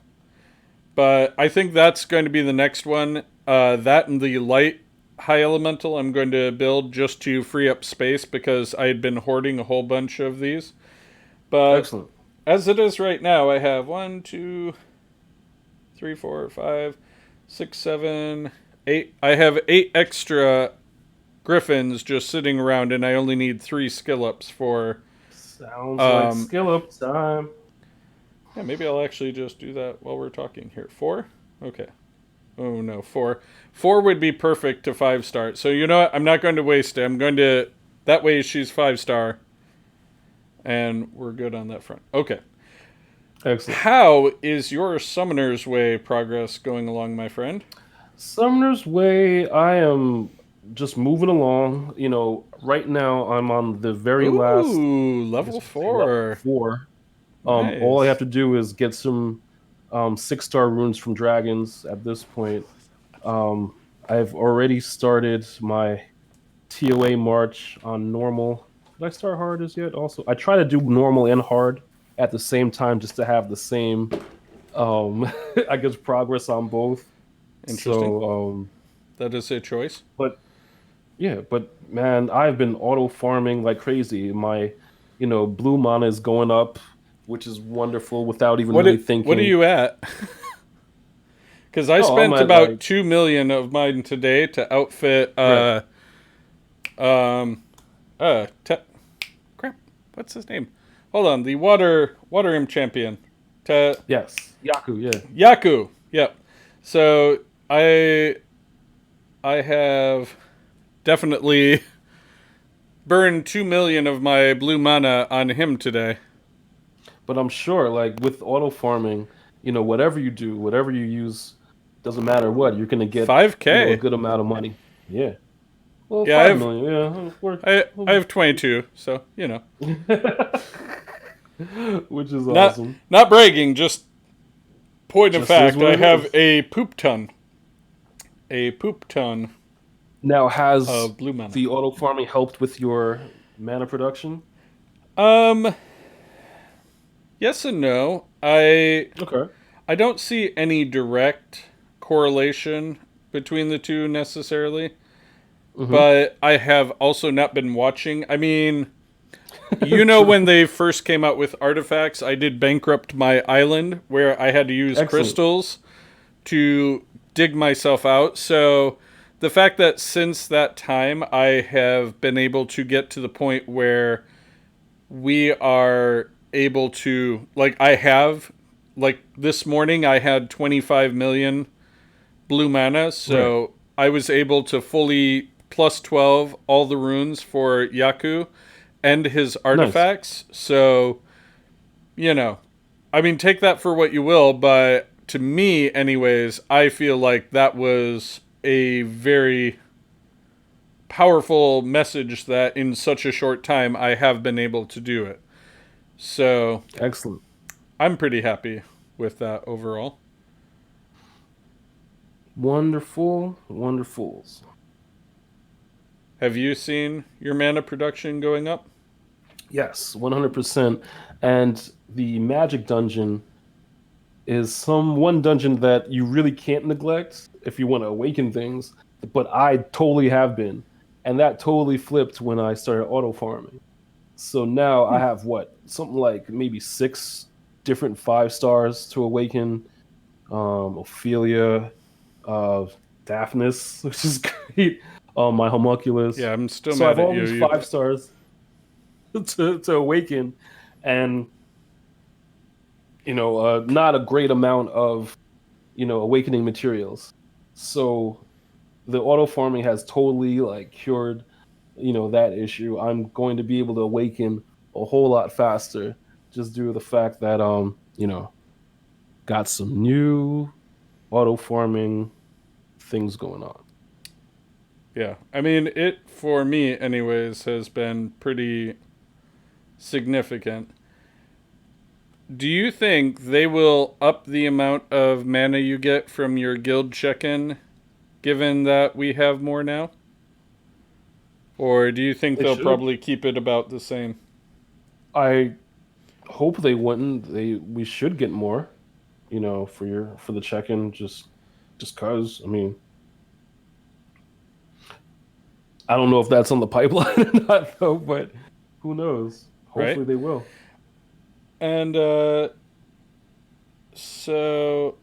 But I think that's going to be the next one. That and the light high elemental I'm going to build just to free up space because I had been hoarding a whole bunch of these. But Excellent. as it is right now, I have 1, 2, 3, 4, 5, 6, 7, 8. I have 8 extra griffins just sitting around, and I only need 3 skill ups for. Sounds like Um, skill up time. yeah, maybe I'll actually just do that while we're talking here. 4? Okay. Oh no, 4. 4 would be perfect to 5-star. So you know what? I'm not going to waste it. I'm going to. That way she's 5-star. And we're good on that front. Okay. Excellent. How is your Summoner's Way progress going along, my friend? Summoner's Way, I am just moving along. Right now I'm on the very last, Ooh, I level guess you could say level 4. 4. All I have Nice. to do is get some 6-star runes from dragons at this point. I've already started my TOA march on normal. Did I start hard as yet? Also, I try to do normal and hard at the same time just to have the same, I guess, progress on both. Interesting. So, That is a choice. but yeah, but man, I've been auto farming like crazy. My, blue mana is going up, which is wonderful without even really What are thinking. you at? Because I Oh, I'm spent at about like 2 million of mine today to outfit right. um te- crap. What's his name? Hold on, the water imp champion. Te- Yes, Yaku. Yeah. Yaku. Yep. So I have definitely burned 2 million of my blue mana on him today. But I'm sure, like with auto farming, whatever you do, whatever you use, doesn't matter what, you're gonna get, Five a K. good amount of money. Yeah. Well, Yeah, 5 million. Yeah, I have 22, so which is not awesome. not bragging, just Point of Just is fact, what I it have is. a poop ton. A poop ton Now, has of blue mana. the auto farming helped with your mana production? Um, yes and no. Okay. I don't see any direct correlation between the two necessarily, Mm-hmm. but I have also not been watching. I mean, you know, True. when they first came out with artifacts, I did bankrupt my island where I had to use Excellent. crystals to dig myself out. So the fact that since that time I have been able to get to the point where we are able to, like, I have, like, this morning I had 25 million blue mana, Right. so I was able to fully plus 12 all the runes for Yaku and his Nice. artifacts. So, you know, I mean, take that for what you will, but to me, anyways, I feel like that was a very powerful message that in such a short time I have been able to do it. So Excellent. I'm pretty happy with that overall. Wonderful. Wonderfuls. Have you seen your mana production going up? Yes, 100%. And the magic dungeon is some one dungeon that you really can't neglect if you want to awaken things, but I totally have been. And that totally flipped when I started auto farming. So now I have what, something like maybe six different 5 stars to awaken. Ophelia, uh, Daphnis, which is great. My homunculus. Yeah, I'm still So I mad have at all you. these You 5 stars to awaken, and not a great amount of awakening materials. So the auto farming has totally like cured that issue. I'm going to be able to awaken a whole lot faster just due to the fact that got some new auto farming things going on. Yeah, I mean, it for me, anyways, has been pretty significant. Do you think they will up the amount of mana you get from your guild check in, given that we have more now? Or do you think They they'll should. probably keep it about the same? I hope they wouldn't. We should get more, for the check-in just cuz. I mean, I don't know if that's on the pipeline or not though, but who knows? Right? Hopefully they will. And so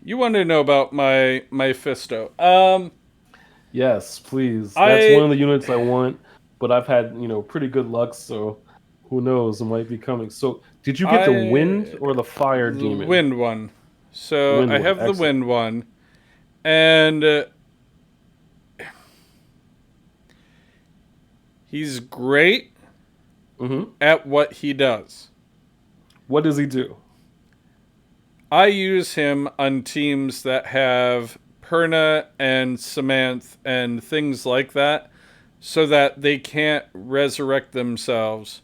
you want to know about my Fisto. Yes, please. That's one I of the units I want, but I've had, pretty good luck, so who knows? It might be coming. So, did you get the wind I or the fire the demon? wind one. The So wind I one. have the Excellent. wind one, and he's great Hmm. at what he does. What does he do? I use him on teams that have Perna and Samanth and things like that, so that they can't resurrect themselves.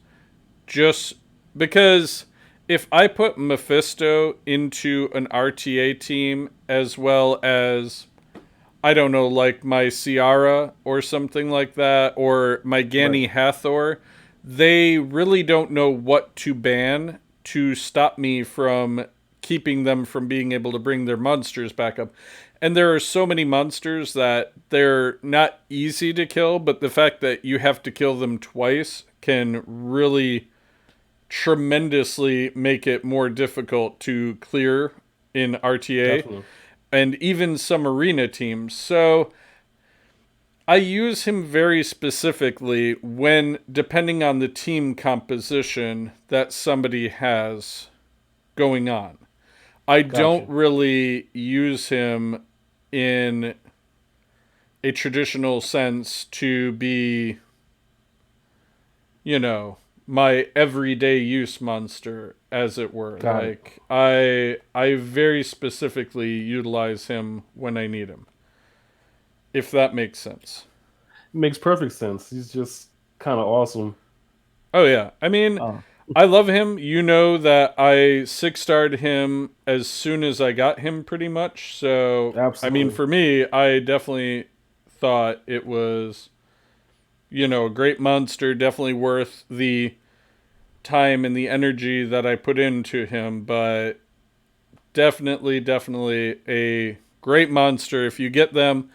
Just because if I put Mephisto into an RTA team as well as, I don't know, like my Ciara or something like that, or my Right. Gani Hathor, they really don't know what to ban to stop me from keeping them from being able to bring their monsters back up. And there are so many monsters that they're not easy to kill, but the fact that you have to kill them twice can really tremendously make it more difficult to clear in RTA Definitely. and even some arena teams. So I use him very specifically when, depending on the team composition that somebody has going on. I don't Gotcha. really use him in a traditional sense to be, you know, my everyday use monster, as it were. Got it. Like I very specifically utilize him when I need him. If that makes sense. Makes perfect sense. He's just kind of awesome. Oh yeah. I mean, Uh, I love him. You know that I 6-starred him as soon as I got him, pretty much. So, I mean, Absolutely. for me, I definitely thought it was, a great monster, definitely worth the time and the energy that I put into him, but definitely a great monster. If you get them,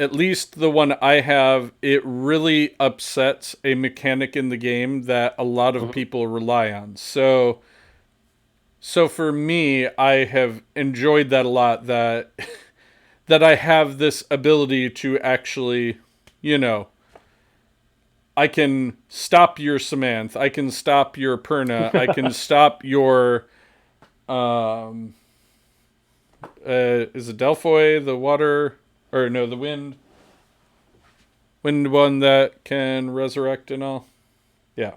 at least the one I have, it really upsets a mechanic in the game that a lot of Mhm. people rely on. So for me, I have enjoyed that a lot, that that I have this ability to actually, you know, I can stop your Samanth, I can stop your Perna, I can stop your um is it Delphoy, the water, or no, the wind one that can resurrect and all. Yeah.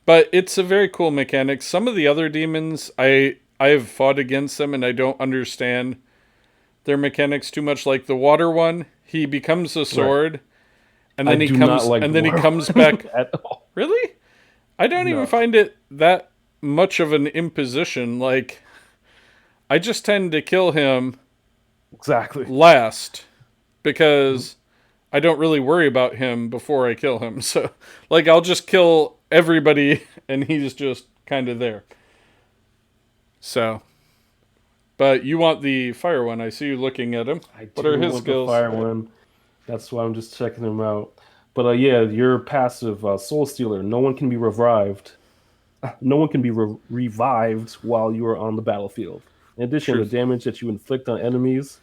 But it's a very cool mechanic. Some of the other demons, I have fought against them and I don't understand their mechanics too much. Like the water one, he becomes a Right. sword and I then he do not comes like and the then he water comes one back. at all. Really? I don't even No, find it that much of an imposition. Like I just tend to kill him exactly. last Mhm. because I don't really worry about him before I kill him. So like I'll just kill everybody and he's just kind of there. So, but you want the fire one. I see you looking at him. I What are do his want the skills? fire one. That's why I'm just checking them out. But yeah, your passive Soul Stealer. No one can be revived. No one can be revived while you are on the battlefield. In addition, the Truth. damage that you inflict on enemies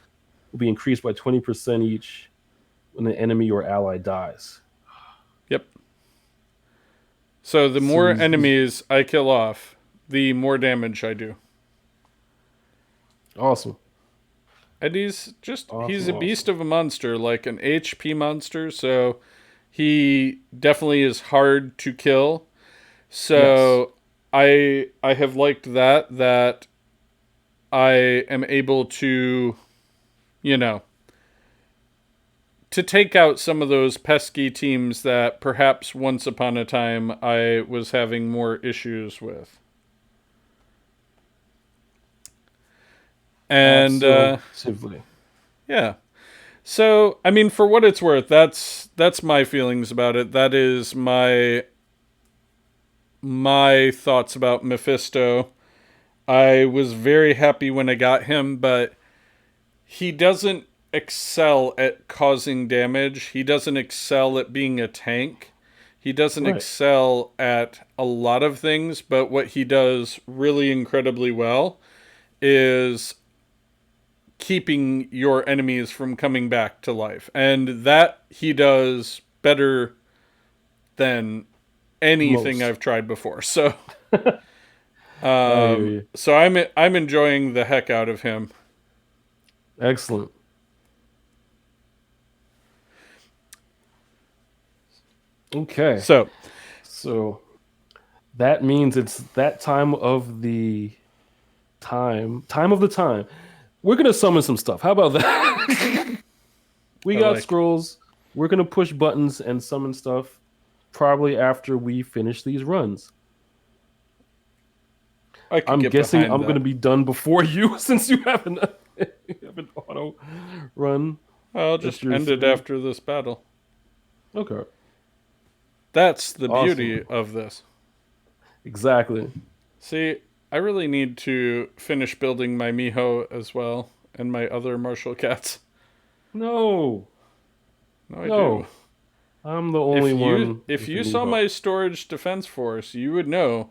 will be increased by 20% each when an enemy or ally dies. Yep. So the So more he's enemies I kill off, the more damage I do. awesome. And he's Awesome, a beast awesome. of a monster, like an HP monster, so he definitely is hard to kill. Yes. So I have liked that I am able to, you know, to take out some of those pesky teams that perhaps once upon a time I was having more issues with. And Absolutely. yeah. So, I mean, for what it's worth, that's my feelings about it. That is my thoughts about Mephisto. I was very happy when I got him, but he doesn't excel at causing damage. He doesn't excel at being a tank. He doesn't Right. excel at a lot of things, but what he does really incredibly well is keeping your enemies from coming back to life. And that he does better than anything Most. I've tried before. So I hear you. so I'm enjoying the heck out of him. Excellent. Okay. So So that means it's that time of the time of the time. We're gonna summon some stuff. How about that? We I got like scrolls. We're gonna push buttons and summon stuff probably after we finish these runs. I could I'm get guessing behind I'm that. gonna be done before you since you have an you have an auto run I'll that just you're end it through. after this battle. Okay. That's the Awesome. beauty of this. Exactly. See, I really need to finish building my Miho as well and my other martial cats. No. No, I do. No. I'm the only one If with the you saw Miho. my storage defense force, you would know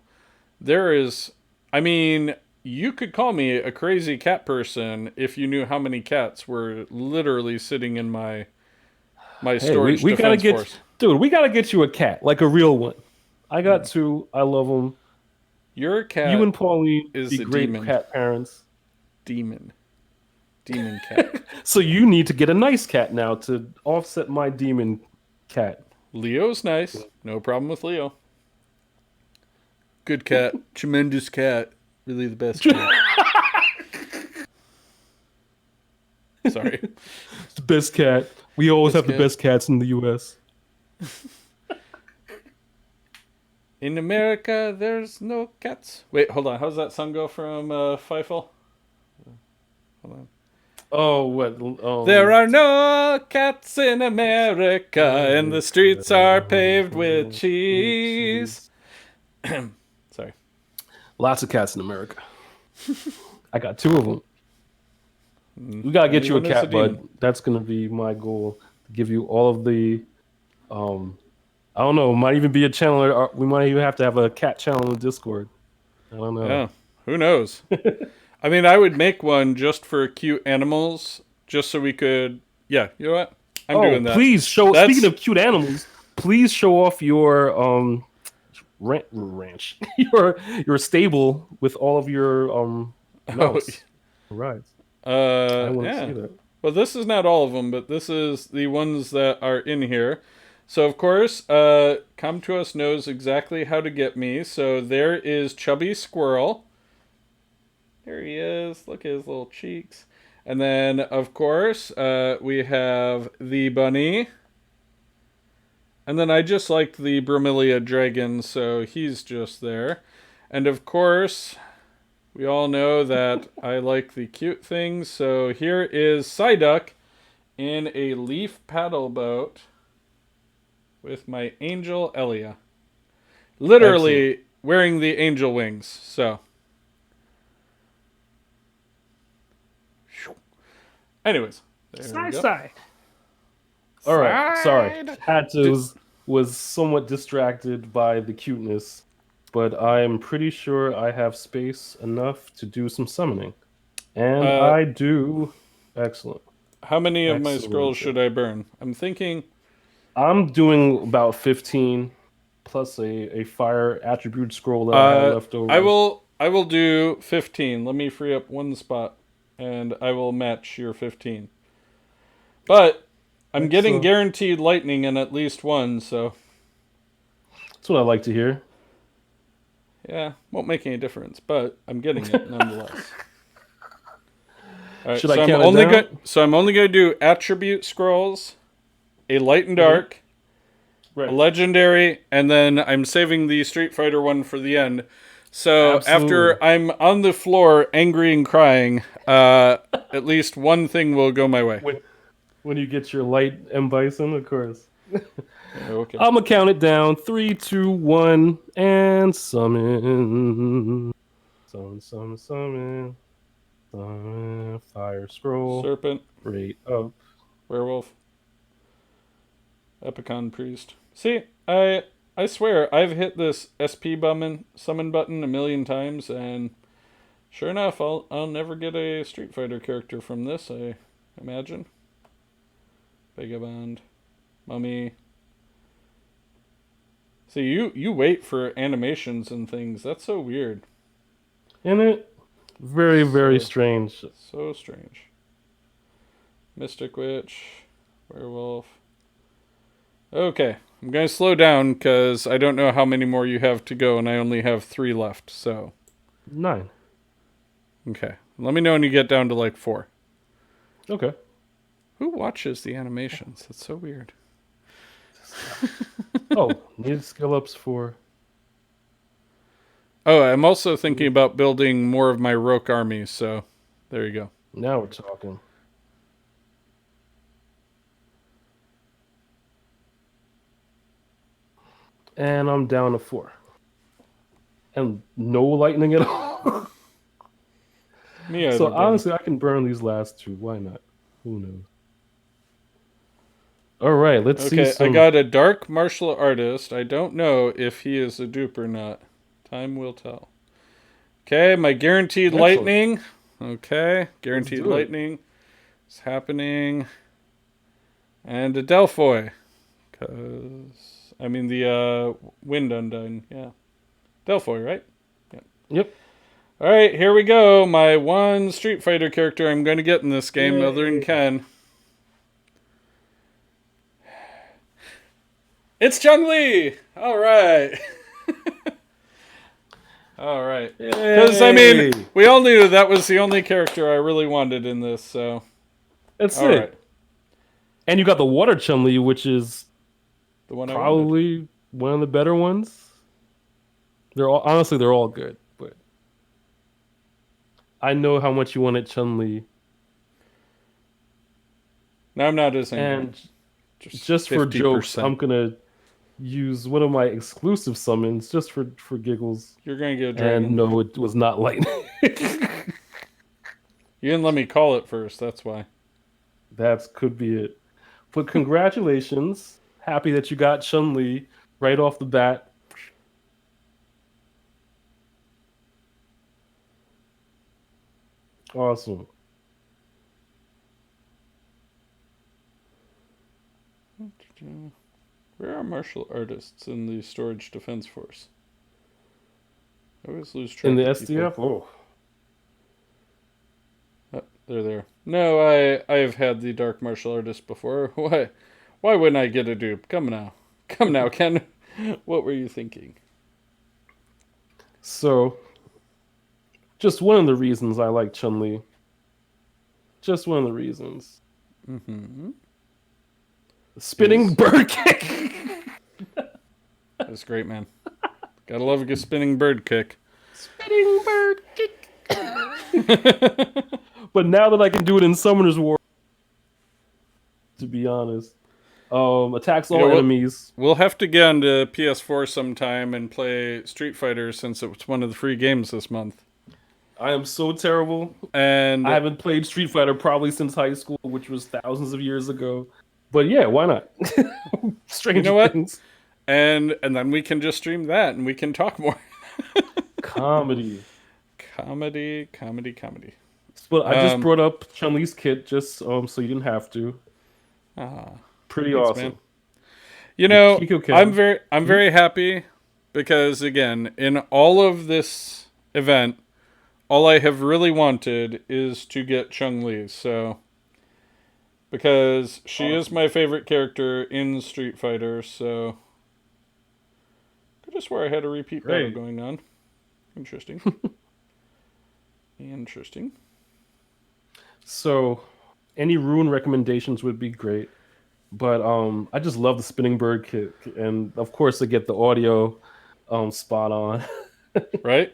there is. I mean, you could call me a crazy cat person if you knew how many cats were literally sitting in my Hey, storage we gotta defense get, force. dude. We gotta get you a cat, like a real one. I got No, two. I love them. your You cat and Pauline is be a great demon, cat parents. demon, demon cat. So you need to get a nice cat now to offset my demon cat. Leo's nice, no problem with Leo. Good cat, tremendous cat, really the best cat. Sorry, It's the best cat. We always best have the cat. best cats in the U.S. In America, there's no cats. Wait, hold on. How's that song go from Feifel? Hold on. Oh, what? There are no cats in America, and the streets are paved with cheese. Sorry. Lots of cats in America. I got 2 of them. We gotta get Only you a one is a cat, bud. demon. That's gonna be my goal. To give you all of the, um, I don't know. Might even be a channel. Or we might even have to have a cat channel in Discord. I don't know. Yeah, who knows? I mean, I would make one just for cute animals, just so we could. Yeah, you know what? I'm Oh, doing that. please show. That's Speaking of cute animals, please show off your ranch, your stable with all of your mounts. Right. I want to yeah. see that. Well, this is not all of them, but this is the ones that are in here. So, of course, Come To Us knows exactly how to get me. So, there is Chubby Squirrel. There he is. Look at his little cheeks. And then, of course, we have the bunny. And then I just like the Bromelia dragon, so he's just there. And of course, we all know that I like the cute things. So here is Psyduck in a leaf paddle boat with my angel Elia. Literally Excellent. wearing the angel wings. So. Anyways, there we go. Sigh. All right. Sorry. Had to was somewhat distracted by the cuteness, but I am pretty sure I have space enough to do some summoning, and Uh, I do. Excellent. how many of my Excellent. scrolls should I burn? I'm thinking. I'm doing about 15 plus a fire attribute scroll that I had left over. I will do 15. Let me free up one spot, and I will match your 15. But I'm getting guaranteed lightning in at least one, so That's what I like to hear. yeah, won't make any difference. But I'm getting it nonetheless. All right, Should I count it down? So I'm only going to do attribute scrolls, a light and dark, Right. a legendary, and then I'm saving the Street Fighter one for the end. So Absolutely. after I'm on the floor, angry and crying, at least one thing will go my way. When you get your light M Bison, of course. Okay. I'm gonna count it down. 3, 2, 1, and summon. Summon. Fire scroll. Serpent, Rate up. werewolf, Epicon priest. See, I swear I've hit this SP summon button a million times, and sure enough, I'll never get a Street Fighter character from this. I imagine. Vagabond, Mummy. See, you wait for animations and things. That's so weird. Isn't it? Very, very strange. So strange. Mystic Witch, Werewolf. Okay, I'm going to slow down because I don't know how many more you have to go, and I only have 3 left, so. 9. Okay, let me know when you get down to like 4. Okay. Who watches the animations? That's so weird. Oh, needed skill ups for. Oh, I'm also thinking about building more of my Rogue army, so there you go. Now we're talking. And I'm down to 4. And no lightning at all. Me either, So buddy. honestly, I can burn these last 2. Why not? Who knows? All right, let's see. Okay, I got a dark martial artist. I don't know if he is a dupe or not. Time will tell. Okay, my guaranteed lightning. Okay, guaranteed lightning is happening. And a Delphoy. Because, I mean, the Wind Undone. Yeah. Delphoy, right? Yep. All right, here we go. My one Street Fighter character I'm going to get in this game, other than Ken. It's Chun-Li! All right. All right. Because, I mean, we all knew that was the only character I really wanted in this, so. That's all it. Right. And you got the Water Chun-Li, which is the one probably one of the better ones. they're all good, but I know how much you wanted Chun-Li, Now I'm not as angry. and just for jokes, 50%. I'm gonna use one of my exclusive summons just for giggles. You're going to get a And dragon. no, it was not lightning. You didn't let me call it first, that's why. That could be it. But congratulations. Happy that you got Chun-Li right off the bat. Awesome. Where are martial artists in the Storage Defense Force? I always lose track In the of people. SDF? Oh. They're there. No, I've had the Dark Martial Artist before. Why wouldn't I get a dupe? Come now. Come now, Ken. What were you thinking? So, just one of the reasons I like Chun-Li. Just one of the reasons. Mm-hmm. Spinning bird kick. That's great, man. Gotta love a good spinning bird kick. Spinning bird kick. But now that I can do it in Summoner's War, to be honest, attacks all enemies. We'll have to get onto PS4 sometime and play Street Fighter since it's one of the free games this month. I am so terrible, and I haven't played Street Fighter probably since high school, which was thousands of years ago. But yeah, why not? Stranger you know what? Things. And then we can just stream that and we can talk more. Comedy. But I just brought up Chun-Li's kit just so you didn't have to. Pretty thanks, awesome. Man. You know, I'm Mm-hmm. very happy because again, in all of this event, all I have really wanted is to get Chun-Li. So because she is my favorite character in Street Fighter, so could have swore I had a repeat battle going on. Interesting. Interesting. So, any rune recommendations would be great. But I just love the spinning bird kick, and of course, to get the audio spot on, right?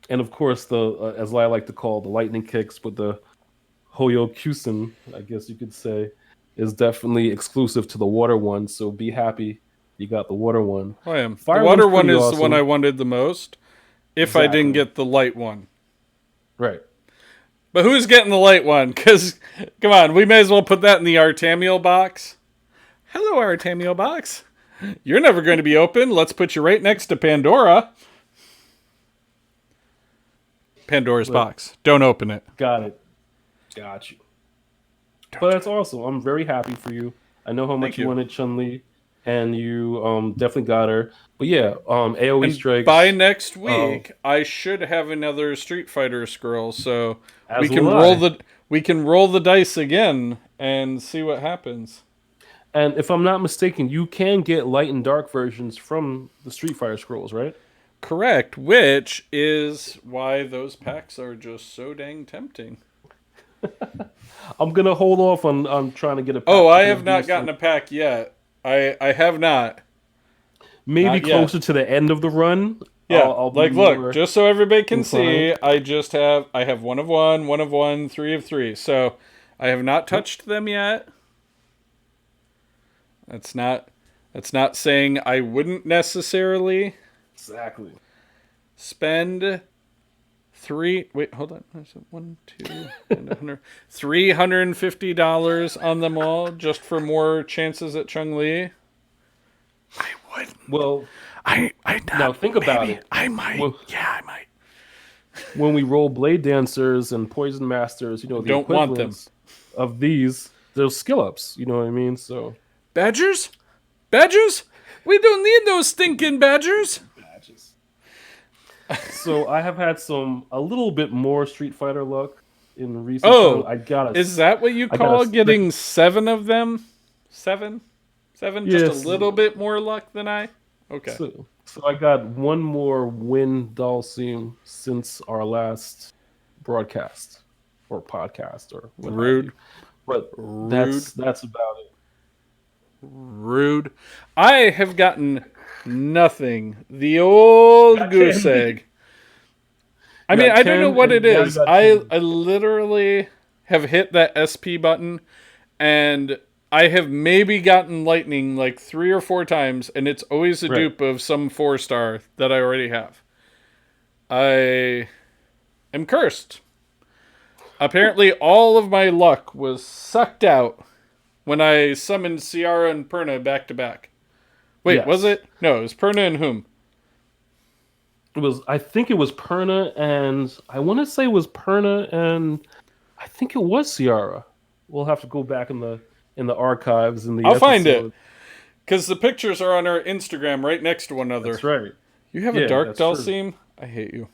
And of course, the as I like to call the lightning kicks, but the Hoyo Kyusen, I guess you could say, is definitely exclusive to the water one. So be happy you got the water one. I am. Fire the water one is awesome. the one I wanted the most. If I didn't get the light one. Right. But who's getting the light one? Because, come on, we may as well put that in the Artamiel box. Hello, Artamiel box. You're never going to be open. Let's put you right next to Pandora. Pandora's box. Don't open it. Got it. Got you. But that's awesome. I'm very happy for you. I know how much you wanted Chun-Li, and you definitely got her. But yeah, AoE strikes. By next week, I should have another Street Fighter scroll, so we can roll the dice again and see what happens. And if I'm not mistaken, you can get light and dark versions from the Street Fighter scrolls, right? Correct, which is why those packs are just so dang tempting. I'm going to hold off on trying to get a pack. Oh, I have not gotten a pack yet. I have not. Maybe not closer yet. to the end of the run. Yeah, look, just so everybody can see, I have one of one, 3 of 3. So I have not touched them yet. That's not saying I wouldn't necessarily spend $350 on them all just for more chances at Chun-Li. I wouldn't. Well, now think about it. I might. I might. When we roll Blade Dancers and Poison Masters, the don't want them of these. Those skill ups. You know what I mean? So badgers, we don't need those stinking badgers. So I have had a little bit more Street Fighter luck in recent time. Is that what you call getting 7 of them? 7? Just a little bit more luck than I? Okay. So I got one more win Dalsim since our last broadcast or podcast or whatever. Rude. But that's about it. Rude. I have gotten Nothing. The old Got goose 10. egg. I mean, Got I don't know 10, what it and now you is. got I 10. I literally have hit that SP button, and I have maybe gotten lightning like 3 or 4 times, and it's always a Right. dupe of some 4-star that I already have. I am cursed. Apparently, all of my luck was sucked out when I summoned Ciara and Perna back to back. Wait, was Yes. it? No, it was Perna and whom? It was. I think it was Perna, and I want to say it was Perna, and I think it was Ciara. We'll have to go back in the archives in the I'll find it. episode. Because the pictures are on our Instagram right next to one another. That's right. You have a Yeah, dark that's true. Dulcim? I hate you.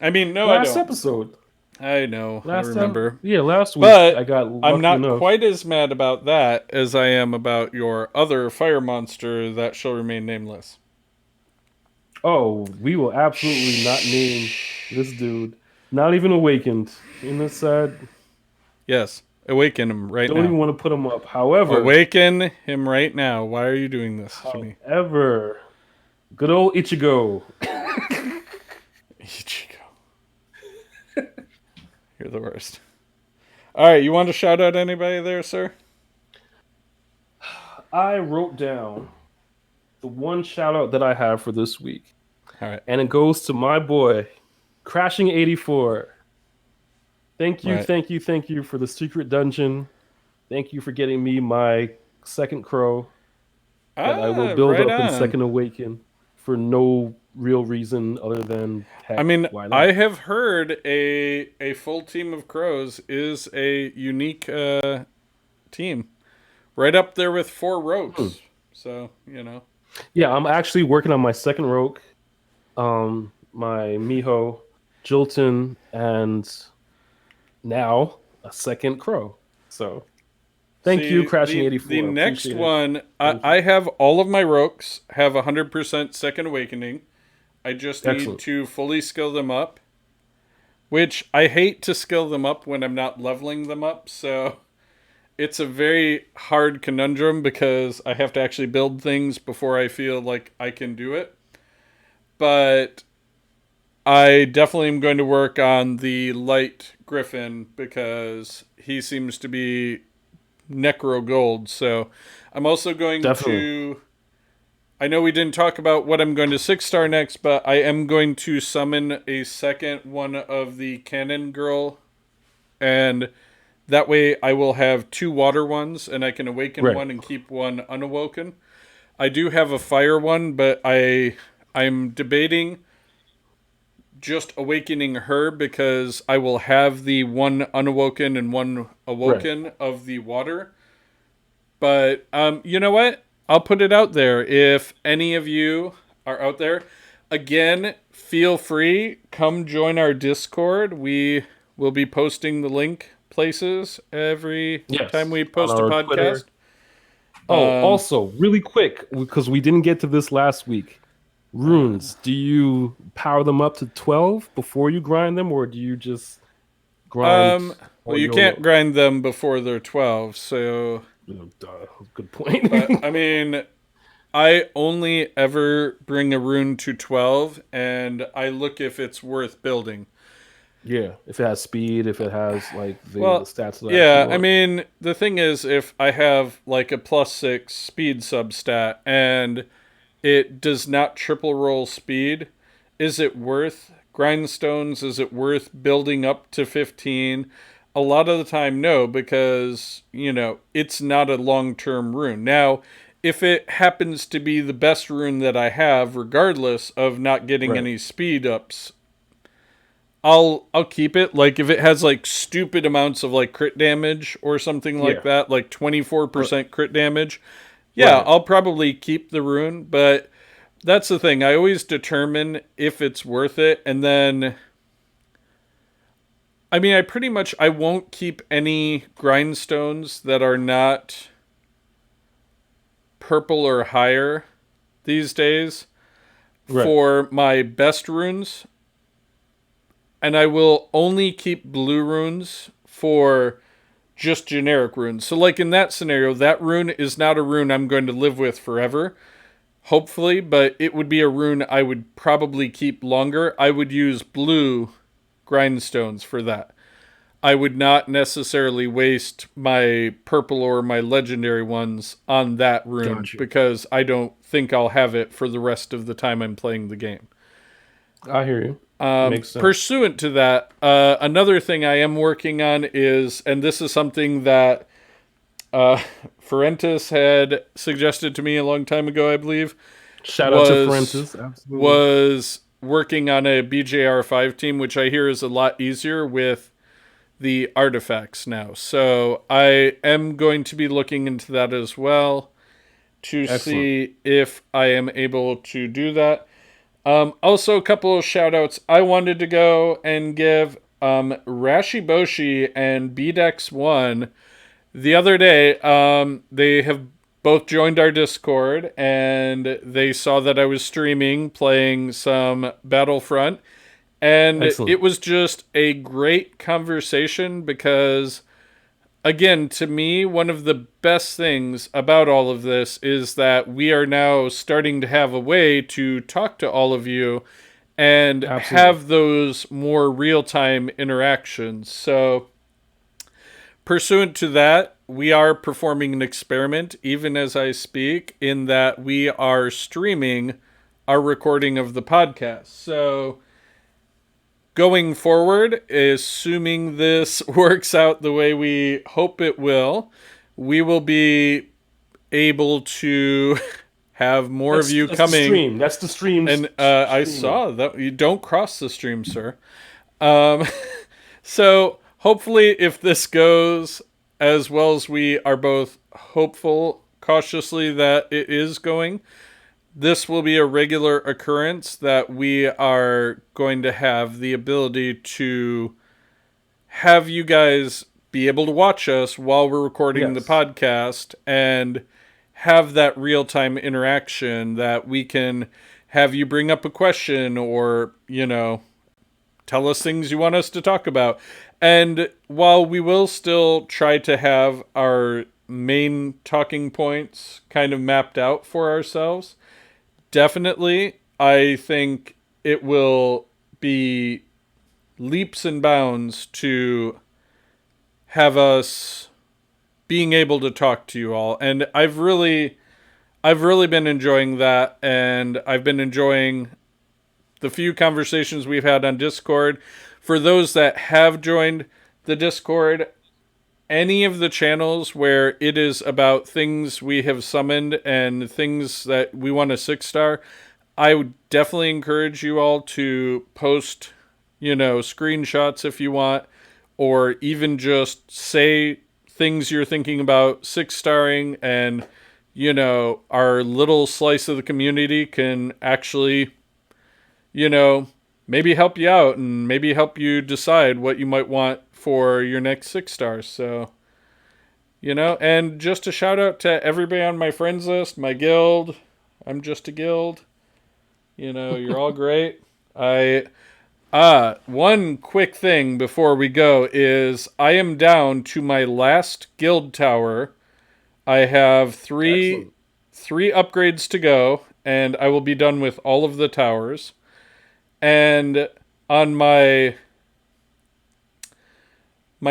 I mean, no, I Last don't. episode. I know, I Last time. remember. Yeah, last week I But got I'm lucky not enough. quite as mad about that as I am about your other fire monster that shall remain nameless. Oh, we will absolutely not name this dude. Not even awakened. In this side, Yes, awaken him right don't now. even want to put him up. However, Awaken him right now. Why are you doing this to me? however, good old Ichigo. Ichigo. You're the worst. All right, you want to shout out anybody there, sir? I wrote down the one shout out that I have for this week, All right. and it goes to my boy, Crashing 84. Thank you, Right. thank you, thank you for the secret dungeon. Thank you for getting me my second crow that I will build Right up in on. Second Awaken for no real reason other than I heck, mean, why I not? have heard a full team of crows is a unique team, right up there with 4 rogues. So Yeah, I'm actually working on my second rogue, my Miho, Jilton, and now a second crow. So thank you, See, Crashing the 84. next Appreciate it. one, Thank I you. have all of my rogues have 100% second awakening. I just need Excellent. to fully skill them up, which I hate to skill them up when I'm not leveling them up. So it's a very hard conundrum because I have to actually build things before I feel like I can do it. But I definitely am going to work on the light griffin because he seems to be necro gold. So I'm also going Definitely. to. I know we didn't talk about what I'm going to 6-star next, but I am going to summon a second one of the cannon girl, and that way I will have 2 water ones, and I can awaken Right. one and keep one unawoken. I do have a fire one, but I'm debating just awakening her because I will have the one unawoken and one Right. awoken of the water. But you know what? I'll put it out there. If any of you are out there, again, feel free. Come join our Discord. We will be posting the link places every time Yes. we On post a our podcast. Twitter. Oh, also, really quick, because we didn't get to this last week. Runes, do you power them up to 12 before you grind them, or do you just grind Well, all you can't YOLO? grind them before they're 12, so. Good point. But I mean, I only ever bring a rune to 12, and I look if it's worth building. Yeah, if it has speed, if it has like the Well, stats that I actually yeah, I want. mean, the thing is, if I have like a +6 speed substat and it does not triple roll speed, is it worth grindstones? Is it worth building up to 15? A lot of the time, no, because, it's not a long term rune. Now, if it happens to be the best rune that I have, regardless of not getting Right. any speed ups, I'll keep it. Like if it has like stupid amounts of like crit damage or something like Yeah. that, like 24% crit damage, yeah, Right. I'll probably keep the rune, but that's the thing. I always determine if it's worth it, and then I mean, I won't keep any grindstones that are not purple or higher these days Right. for my best runes, and I will only keep blue runes for just generic runes. So like in that scenario, that rune is not a rune I'm going to live with forever. hopefully, but it would be a rune I would probably keep longer. I would use blue grindstones for that. I would not necessarily waste my purple or my legendary ones on that rune Gotcha. because I don't think I'll have it for the rest of the time I'm playing the game. I hear you. Makes sense. Pursuant to that, another thing I am working on is, and this is something that Ferentis had suggested to me a long time ago, I believe, Shout out to Francis. Absolutely. was working on a BJR5 team, which I hear is a lot easier with the artifacts now. So I am going to be looking into that as well to see if I am able to do that. Also, a couple of shout outs. I wanted to go and give Rashiboshi and BDEX1 the other day. They have both joined our Discord and they saw that I was streaming playing some Battlefront. And Excellent. it was just a great conversation because, again, to me, one of the best things about all of this is that we are now starting to have a way to talk to all of you and have those more real-time interactions. So, pursuant to that, we are performing an experiment, even as I speak, in that we are streaming our recording of the podcast. So, going forward, assuming this works out the way we hope it will, we will be able to have more of you coming. The stream. That's the stream. And I saw that you don't cross the stream, sir. So hopefully, if this goes as well as we are both hopeful, cautiously that it is going, this will be a regular occurrence that we are going to have the ability to have you guys be able to watch us while we're recording the podcast and have that real-time interaction that we can have you bring up a question or, tell us things you want us to talk about. And while we will still try to have our main talking points kind of mapped out for ourselves, definitely, I think it will be leaps and bounds to have us being able to talk to you all. And I've really been enjoying that, and I've been enjoying the few conversations we've had on Discord. For those that have joined the Discord, any of the channels where it is about things we have summoned and things that we want to 6-star, I would definitely encourage you all to post, screenshots if you want, or even just say things you're thinking about 6-starring, and, our little slice of the community can actually, maybe help you out and maybe help you decide what you might want for your next 6 stars. So, and just a shout out to everybody on my friends list, my guild. I'm just a guild. You're all great. One quick thing before we go is I am down to my last guild tower. I have three upgrades to go, and I will be done with all of the towers. And on my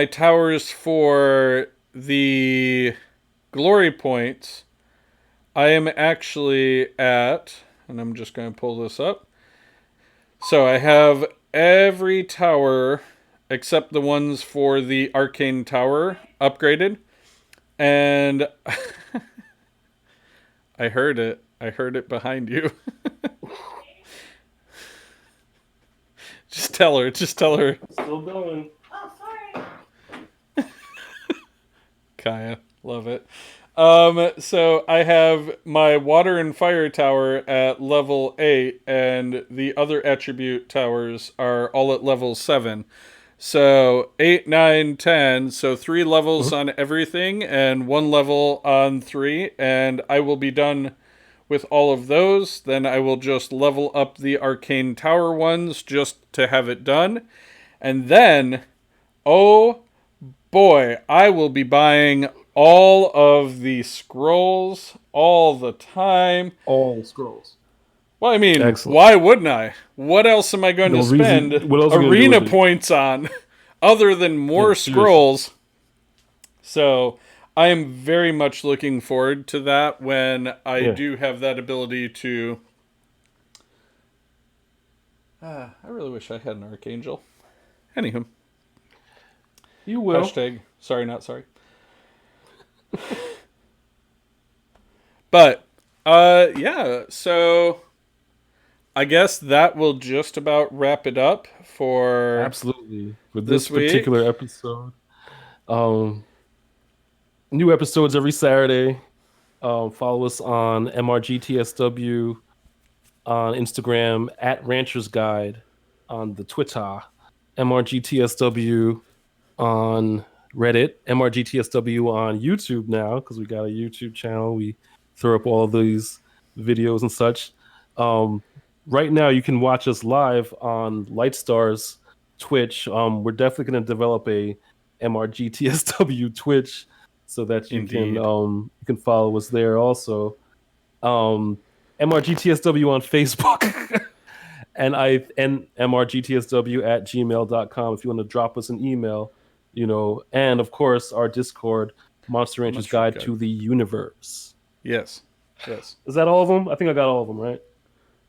towers for the glory points, I am actually at, and I'm just going to pull this up. So I have every tower except the ones for the arcane tower upgraded. And I heard it. I heard it behind you. Just tell her. Still going. Oh, sorry. Kaya, love it. So I have my water and fire tower at level 8, and the other attribute towers are all at level 7. So 8, 9, 10. So 3 levels on everything and 1 level on 3. And I will be done with all of those. Then I will just level up the arcane tower ones just to have it done. And then, oh boy, I will be buying all of the scrolls all the time. All scrolls. Well, I mean, Excellent. why wouldn't I? What else am I going to spend What else are you gonna do arena with it? points on other than more Yeah, seriously. scrolls? So I am very much looking forward to that when I Yeah. do have that ability to. I really wish I had an Archangel. Anywho, You will. hashtag sorry, not sorry. But, yeah, so I guess that will just about wrap it up for Absolutely. For this this week. particular episode. New episodes every Saturday. Follow us on MRGTSW on Instagram, at Ranchers Guide on the Twitter, MRGTSW on Reddit, MRGTSW on YouTube now, because we got a YouTube channel. We throw up all of these videos and such. Right now, you can watch us live on Lightstar's Twitch. We're definitely going to develop a MRGTSW Twitch so that Indeed. you can follow us there also. MRGTSW on Facebook. and mrgtsw at gmail.com if you want to drop us an email, and of course our Discord, Monster Rancher's Monster Guide Guide. to the Universe. Yes. Is that all of them? I think I got all of them, right?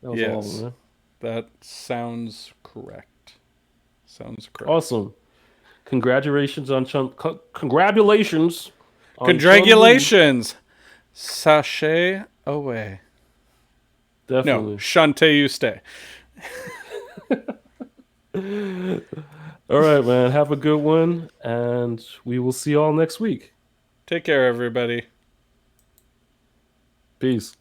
That was all of Yes. them, right? That sounds correct. Awesome. Congratulations on congratulations on Congratulations. Sachet away. Chun-Li. No, Definitely. Shante you stay. All right, man. Have a good one, and we will see you all next week. Take care, everybody. Peace.